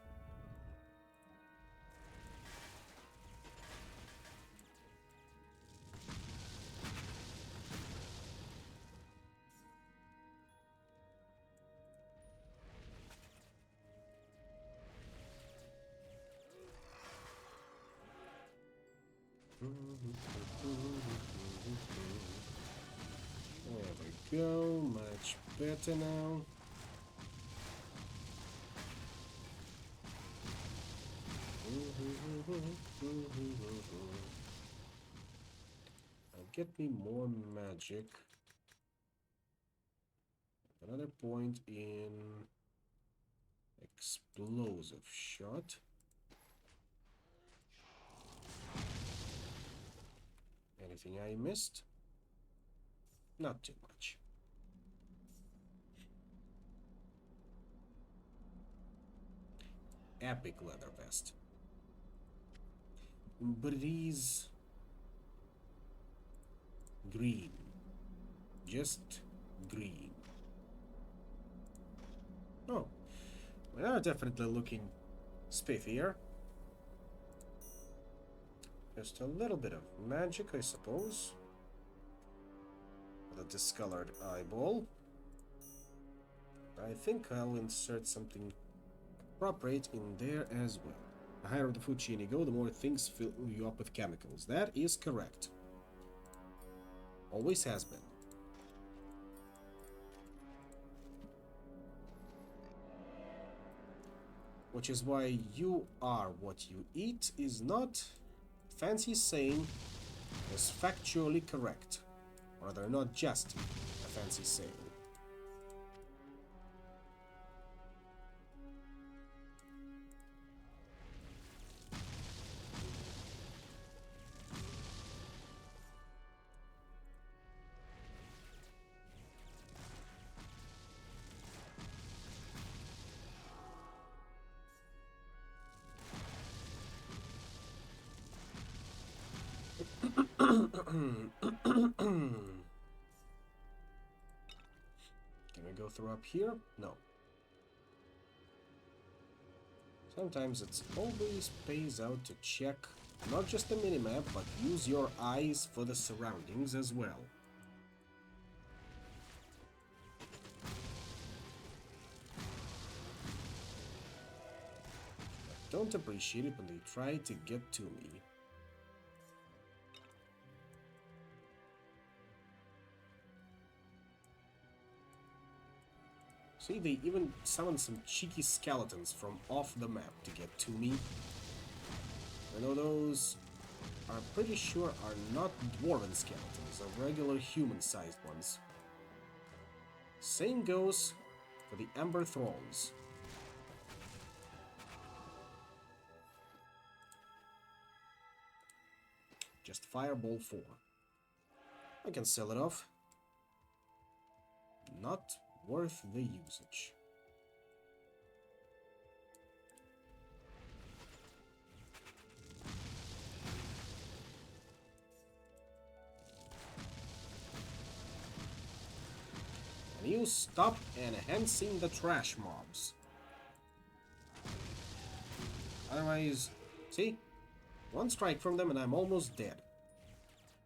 There we go, much better now. Get me more magic. Another point in explosive shot. Anything I missed? Not too much. Epic leather vest. But it is green. Just green. Oh, we are definitely looking spiffier. Just a little bit of magic, I suppose. With a discolored eyeball. I think I'll insert something appropriate in there as well. The higher the food chain you go, the more things fill you up with chemicals. That is correct. Always has been. Which is why you are what you eat is not fancy saying, is factually correct. Or rather, not just a fancy saying. Can we go through up here? No. Sometimes it always pays out to check not just the minimap, but use your eyes for the surroundings as well. I don't appreciate it when they try to get to me. See, they even summon some cheeky skeletons from off the map to get to me. I know those are pretty sure are not dwarven skeletons, are regular human-sized ones. Same goes for the Ember Thralls. Just Fireball 4. I can sell it off. Not worth the usage. And you stop enhancing the trash mobs. Otherwise, see? One strike from them and I'm almost dead.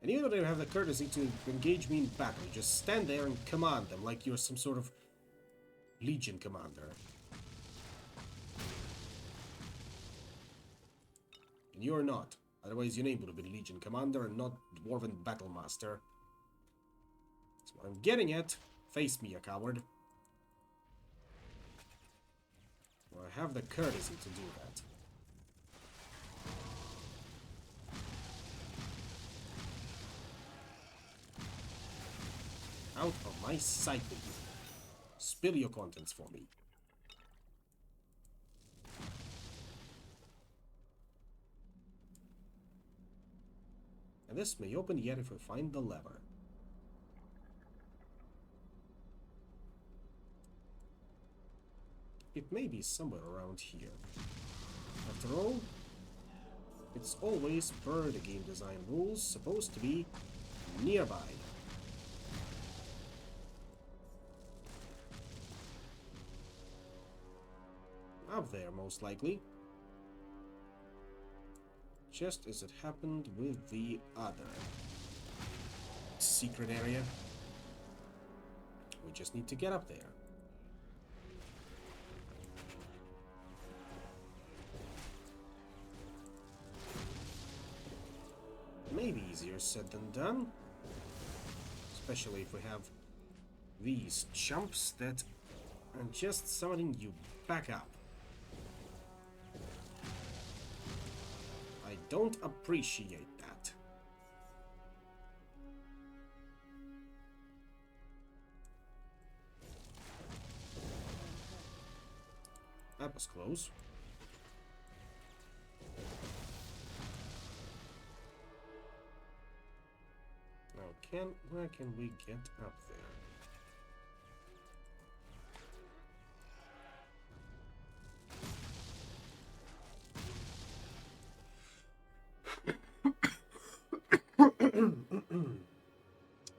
And you don't even have the courtesy to engage me in battle. You just stand there and command them like you're some sort of Legion commander. And you're not. Otherwise your name would have been Legion Commander and not Dwarven Battlemaster. That's what I'm getting at. Face me, you coward. Well, I have the courtesy to do that. Out of my sight with you. Spill your contents for me. And this may open yet if we find the lever. It may be somewhere around here. After all, it's always, per the game design rules, supposed to be nearby. Up there, most likely. Just as it happened with the other secret area. We just need to get up there. Maybe easier said than done. Especially if we have these chumps that are just summoning you back up. I don't appreciate that. That was close. Now, where can we get up there?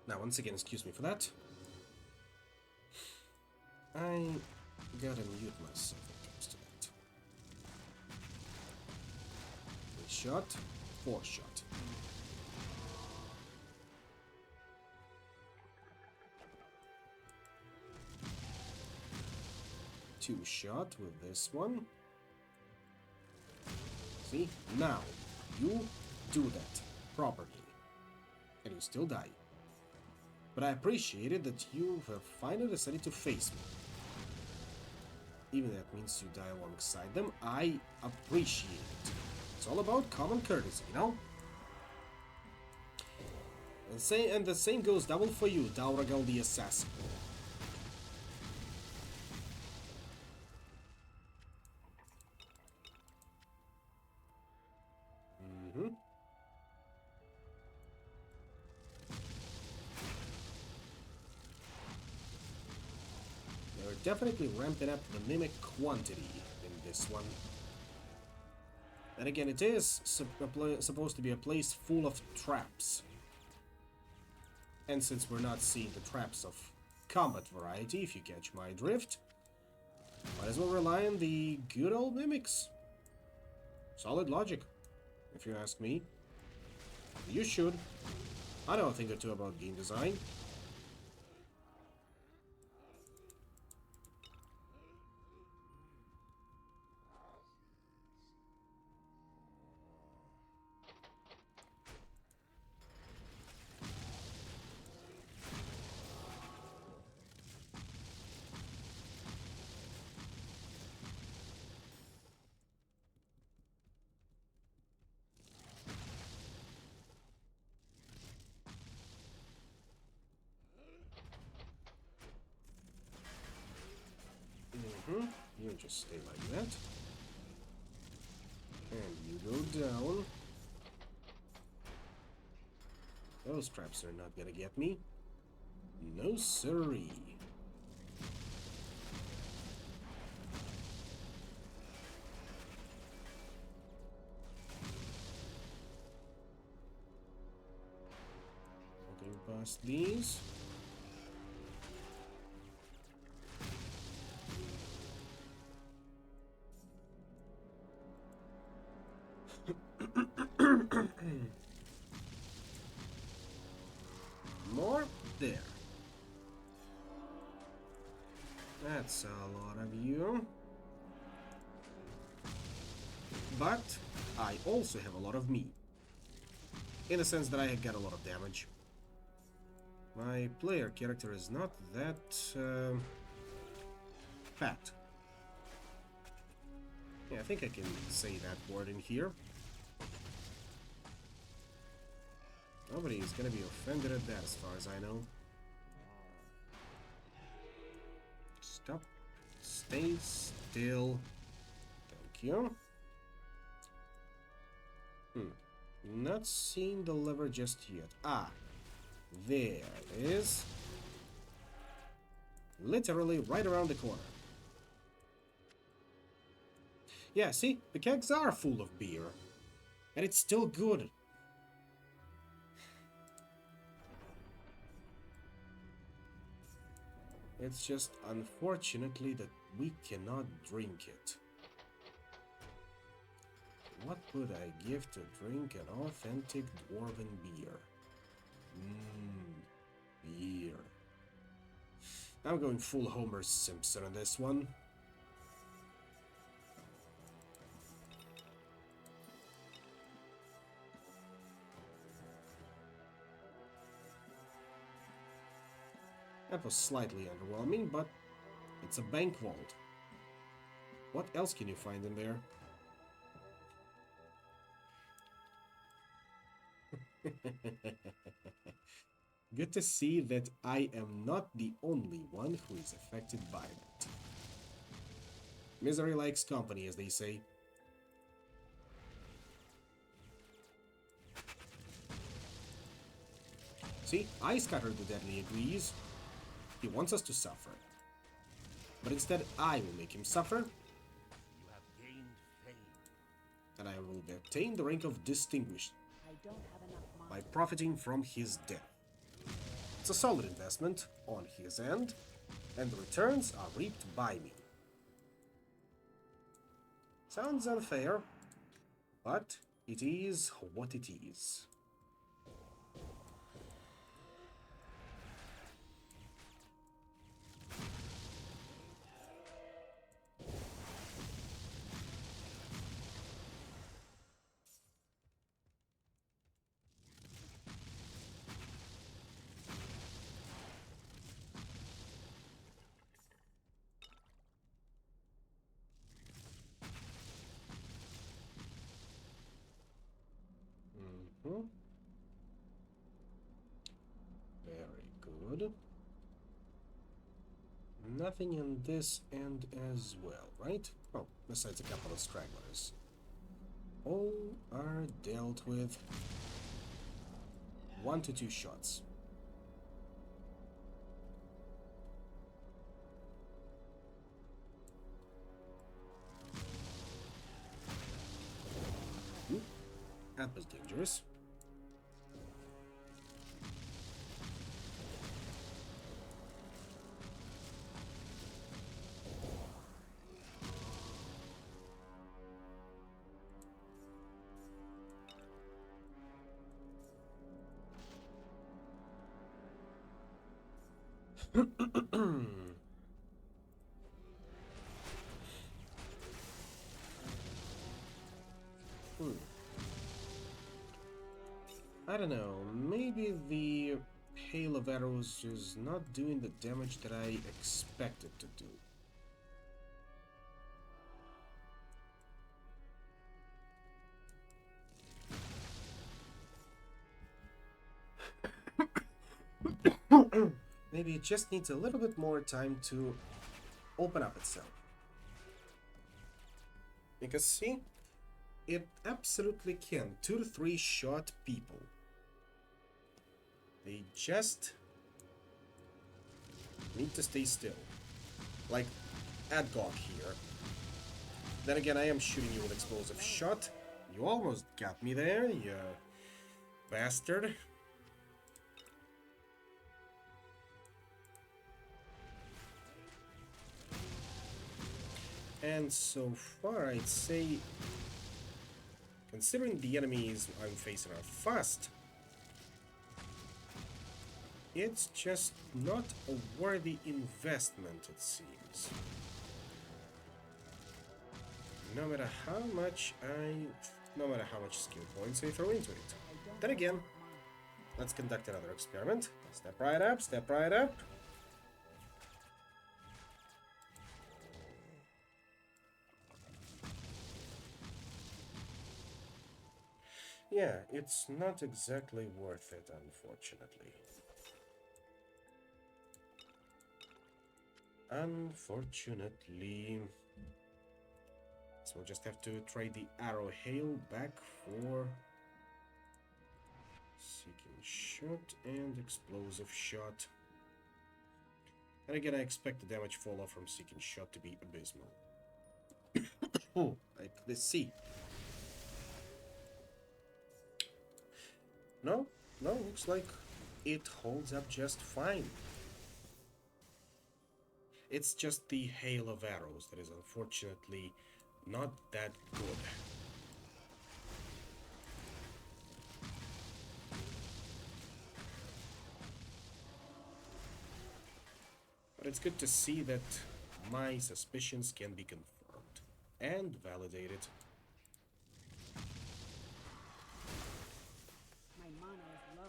Now, once again, excuse me for that. I gotta mute myself when it comes to that. 3 shot, 4 shot. Two shot with this one. See? Now, you do that properly. And you still die. But I appreciated that you have finally decided to face me. Even if that means you die alongside them, I appreciate it. It's all about common courtesy, you know? And the same goes double for you, Dauragal the Assassin. Definitely ramping up the mimic quantity in this one. And again, it is supposed to be a place full of traps. And since we're not seeing the traps of combat variety, if you catch my drift, might as well rely on the good old mimics. Solid logic, if you ask me. You should. I know a thing or two about game design. You just stay like that. And you go down. Those traps are not gonna get me. No siree. Looking past these. More there. That's a lot of you. But I also have a lot of me. In the sense that I get a lot of damage. My player character is not that fat. Yeah, I think I can say that word in here. Nobody is gonna be offended at that as far as I know. Stop. Stay still. Thank you. Not seeing the lever just yet. Ah. There it is. Literally right around the corner. Yeah, see? The kegs are full of beer. And it's still good. It's just unfortunately that we cannot drink it. What would I give to drink an authentic dwarven beer? Beer. I'm going full Homer Simpson on this one. That was slightly underwhelming, but it's a bank vault. What else can you find in there? Good to see that I am not the only one who is affected by that. Misery likes company, as they say. See, I scattered the deadly agrees. He wants us to suffer. But instead, I will make him suffer. You have gained fame. And I will obtain the rank of Distinguished I don't have enough by money. profiting from his death. It's a solid investment on his end, and the returns are reaped by me. Sounds unfair, but it is what it is. Very good. Nothing in this end as well, right? Oh, besides a couple of stragglers. All are dealt with 1 to 2 shots. That was dangerous. I don't know, maybe the hail of arrows is not doing the damage that I expected to do. Maybe it just needs a little bit more time to open up itself. Because see, it absolutely can 2 to 3 shot people. They just need to stay still. Like Adgok here. Then again, I am shooting you with explosive shot. You almost got me there, you bastard. And so far, I'd say, considering the enemies I'm facing are fast, it's just not a worthy investment, it seems. No matter how much skill points I throw into it. Then again, let's conduct another experiment. Step right up, step right up. Yeah, it's not exactly worth it, unfortunately. Unfortunately. So we'll just have to trade the arrow hail back for seeking shot and explosive shot. And again, I expect the damage fall off from seeking shot to be abysmal. Oh, like let's see. No, looks like it holds up just fine. It's just the hail of arrows that is unfortunately not that good. But it's good to see that my suspicions can be confirmed and validated. My mana is low.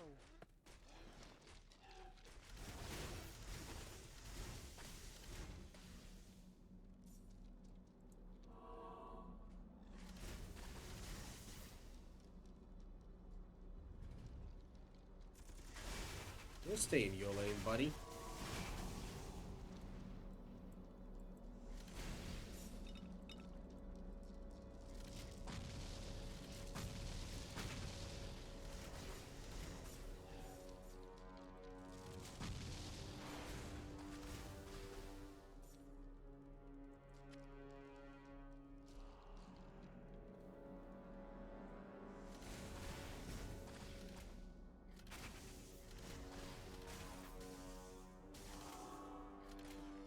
You'll stay in your lane, buddy.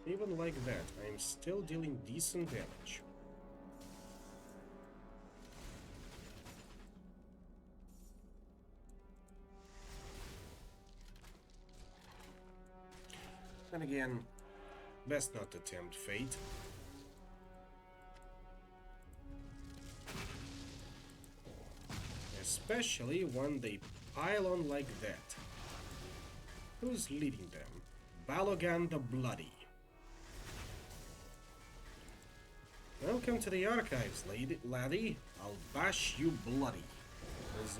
Even like that, I'm still dealing decent damage. And again, best not to tempt fate. Especially when they pile on like that. Who's leading them? Balogan the Bloody. Welcome to the archives, laddie. I'll bash you bloody. As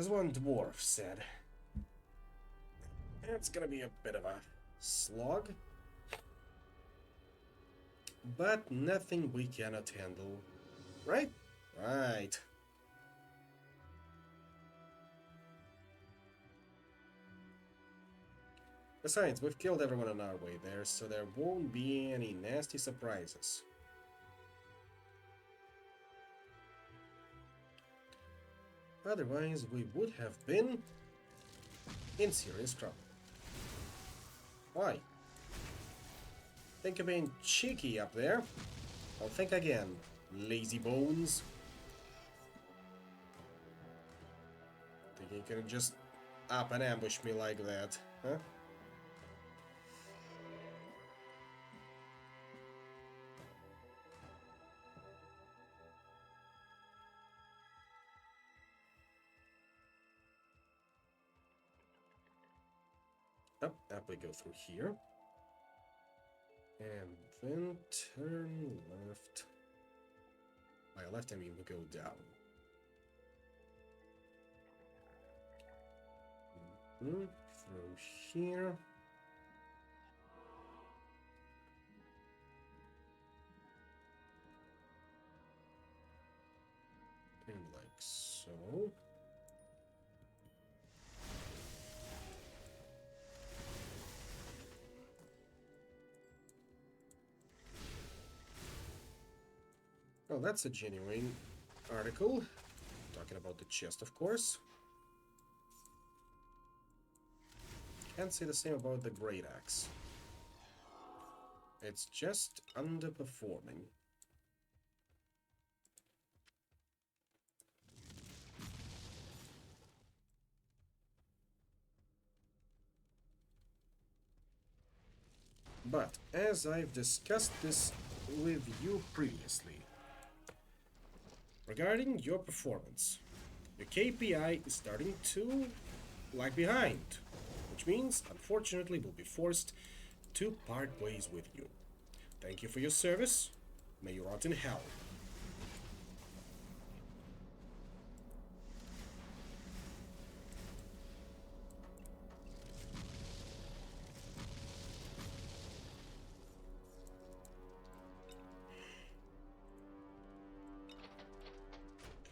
one dwarf said. It's gonna be a bit of a slog. But nothing we cannot handle. Right? Right. Besides, we've killed everyone on our way there, so there won't be any nasty surprises. Otherwise, we would have been in serious trouble. Why? Think of being cheeky up there? Well, think again, lazy bones. Think you can just up and ambush me like that, huh? Up we go through here. And then turn left. By left, I mean we go down. Through here. And like so. Oh, that's a genuine article. Talking about the chest, of course. Can't say the same about the Great Axe. It's just underperforming. But, as I've discussed this with you previously, regarding your performance, your KPI is starting to lag behind, which means, unfortunately, we'll be forced to part ways with you. Thank you for your service. May you rot in hell.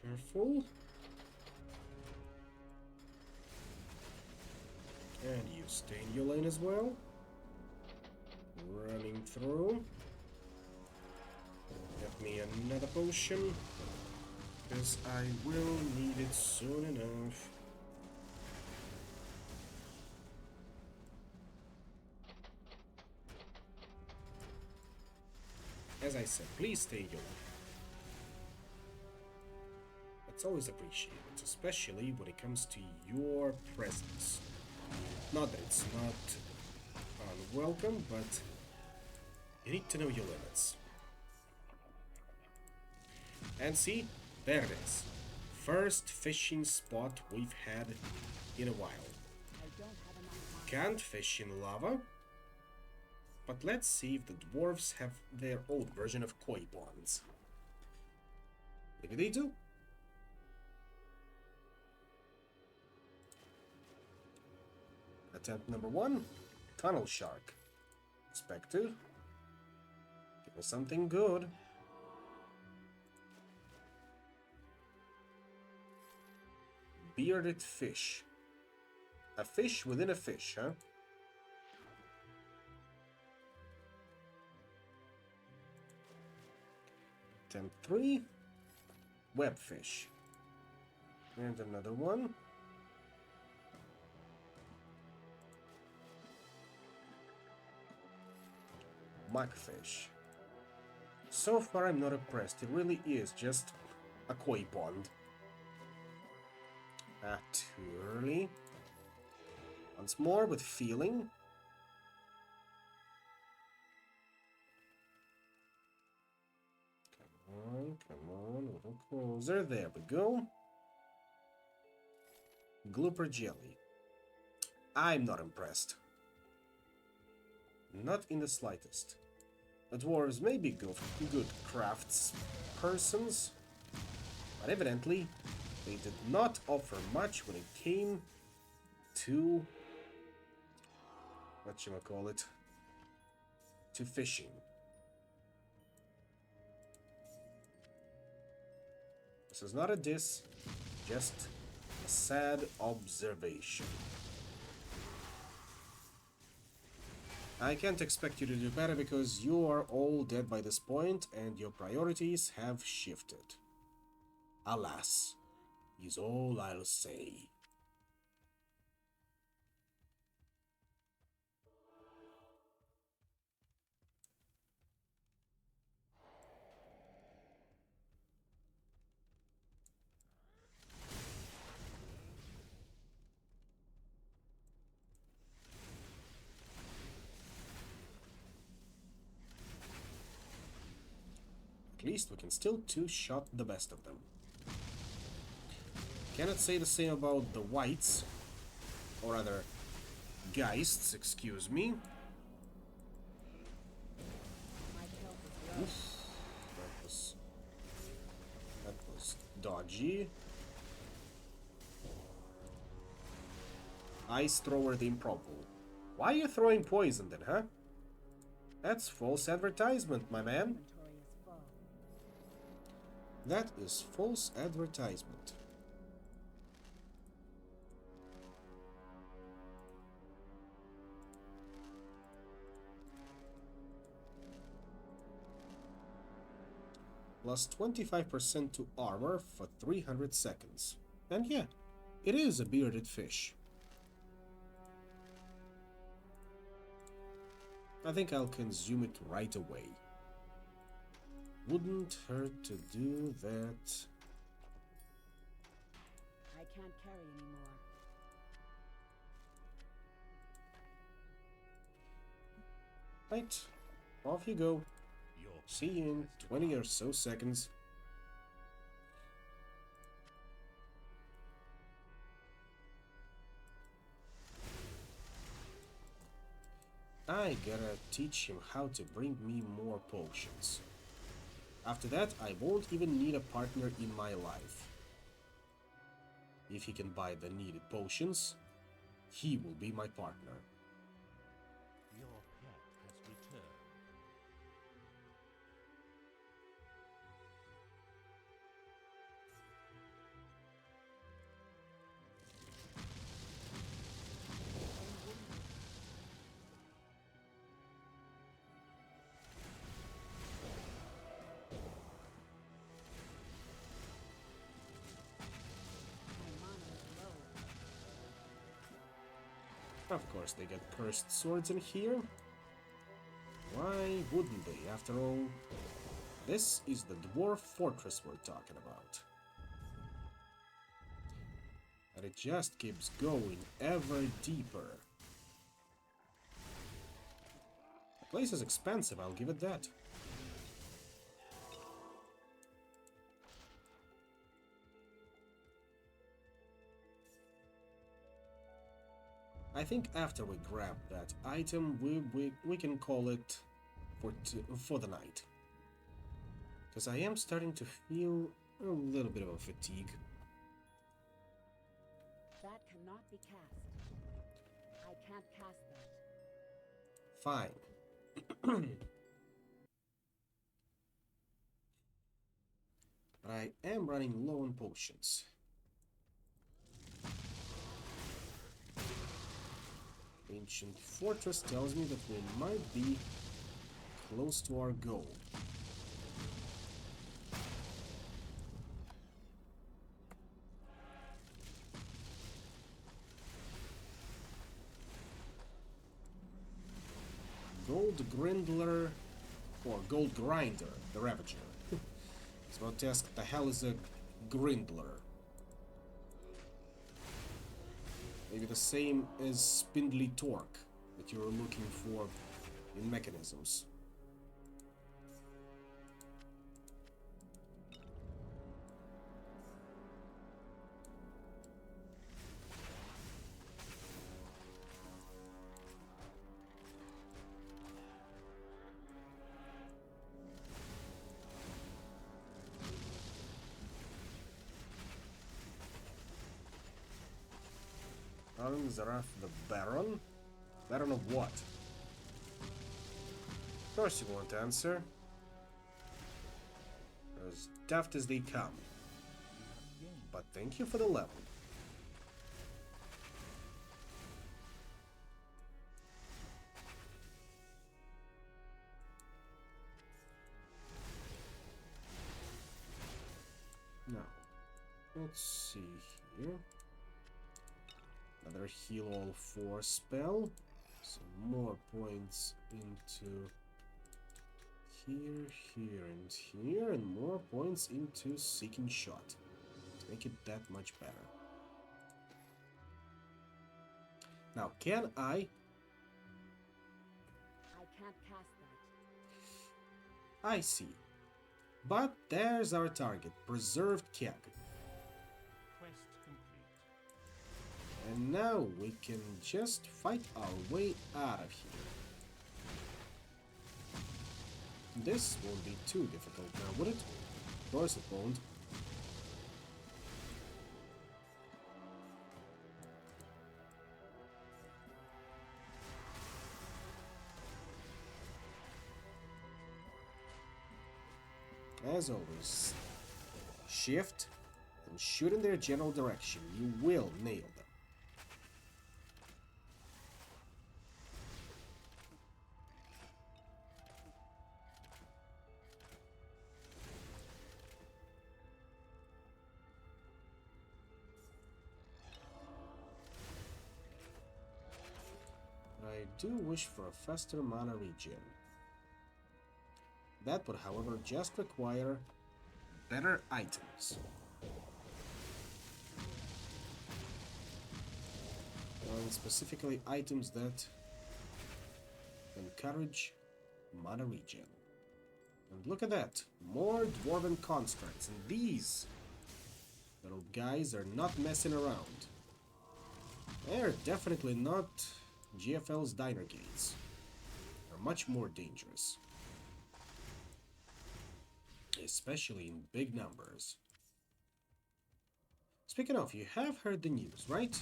Careful. And you stay in your lane as well. Running through. Get me another potion, because I will need it soon enough. As I said, please stay in your lane. It's always appreciated, especially when it comes to your presence. Not that it's not unwelcome, but you need to know your limits. And see, there it is. First fishing spot we've had in a while. Can't fish in lava, but let's see if the dwarves have their own version of koi ponds. Maybe they do. Attempt number 1, Tunnel Shark. Expected. Give me something good. Bearded fish. A fish within a fish, huh? Attempt 3, Webfish. And another one. Mugfish. So far I'm not impressed. It really is just a koi pond. Too early. Once more with feeling. Come on, a little closer. There we go. Glooper jelly. I'm not impressed. Not in the slightest. The dwarves may be good crafts persons, but evidently they did not offer much when it came to whatchamacallit, to fishing. This is not a diss, just a sad observation. I can't expect you to do better because you are all dead by this point and your priorities have shifted. Alas, is all I'll say. At least we can still two-shot the best of them. Cannot say the same about the whites, or rather, geists, excuse me. Oof, that was dodgy. Ice thrower the improbable. Why are you throwing poison then, huh? That's false advertisement, my man. That is false advertisement. Plus 25% to armor for 300 seconds. And yeah, it is a bearded fish. I think I'll consume it right away. Wouldn't hurt to do that. I can't carry anymore. Right, off you go. See you in 20 or so seconds. I gotta teach him how to bring me more potions. After that, I won't even need a partner in my life. If he can buy the needed potions, he will be my partner. Your pet has returned. Of course, they get cursed swords in here. Why wouldn't they, after all? This is the dwarf fortress we're talking about. And it just keeps going ever deeper. The place is expensive, I'll give it that. I think after we grab that item, we can call it for the night. Because I am starting to feel a little bit of a fatigue. That cannot be cast. I can't cast that. Fine. But I am running low on potions. Ancient Fortress tells me that we might be close to our goal. Gold Grindler or Gold Grinder, the Ravager. It's about to ask, the hell is a Grindler? Maybe the same as Spindly Torque that you're looking for in mechanisms. Zaraf the Baron? Baron of what? Of course you won't answer. As daft as they come. But thank you for the level. Now, let's see here. Another heal all 4 spell. Some more points into here, here, and here, and more points into Seeking Shot. To make it that much better. Now, can I? I can't cast that. I see. But there's our target, preserved keg. Quest complete. And now we can just fight our way out of here. This won't be too difficult now, would it? Of course it won't. As always, shift and shoot in their general direction. You will nail them. I do wish for a faster mana regen. That would, however, just require better items. And specifically items that encourage mana regen. And look at that, more dwarven constructs, and these little guys are not messing around. They're definitely not GFL's diner gates. They're much more dangerous. Especially in big numbers. Speaking of, you have heard the news, right?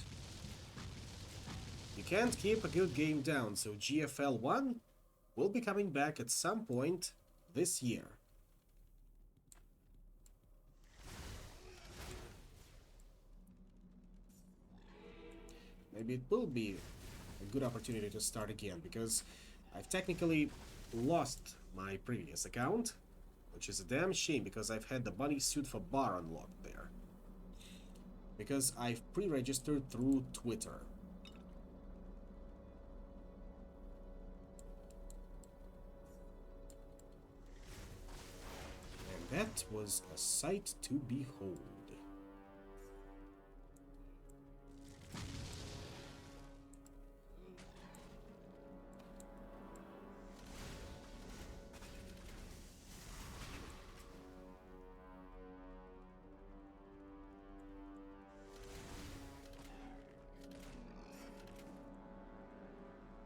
You can't keep a good game down, so GFL 1 will be coming back at some point this year. Maybe it will be a good opportunity to start again, because I've technically lost my previous account, which is a damn shame, because I've had the bunny suit for bar unlocked there. Because I've pre-registered through Twitter. And that was a sight to behold.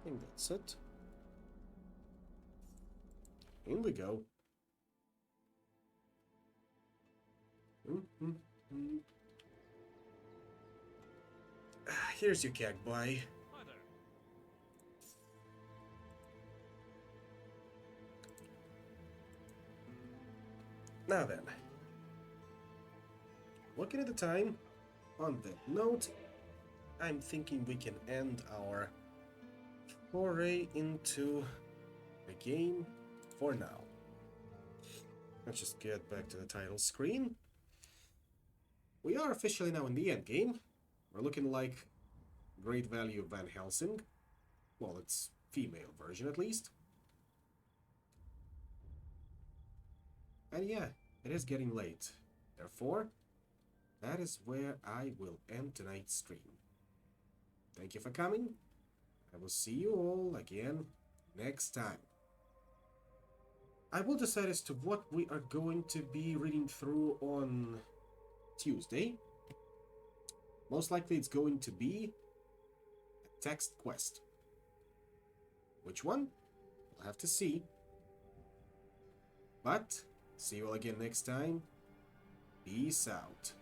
I think that's it. In we go. Here's your keg, boy. Hi there. Now then. Looking at the time, on that note, I'm thinking we can end our foray into the game for now. Let's just get back to the title screen. We are officially now in the end game. We're looking like Great Value of Van Helsing. Well, it's female version at least. And yeah, it is getting late. Therefore, that is where I will end tonight's stream. Thank you for coming. I will see you all again next time. I will decide as to what we are going to be reading through on Tuesday. Most likely it's going to be a text quest. Which one? We'll have to see. But, see you all again next time. Peace out.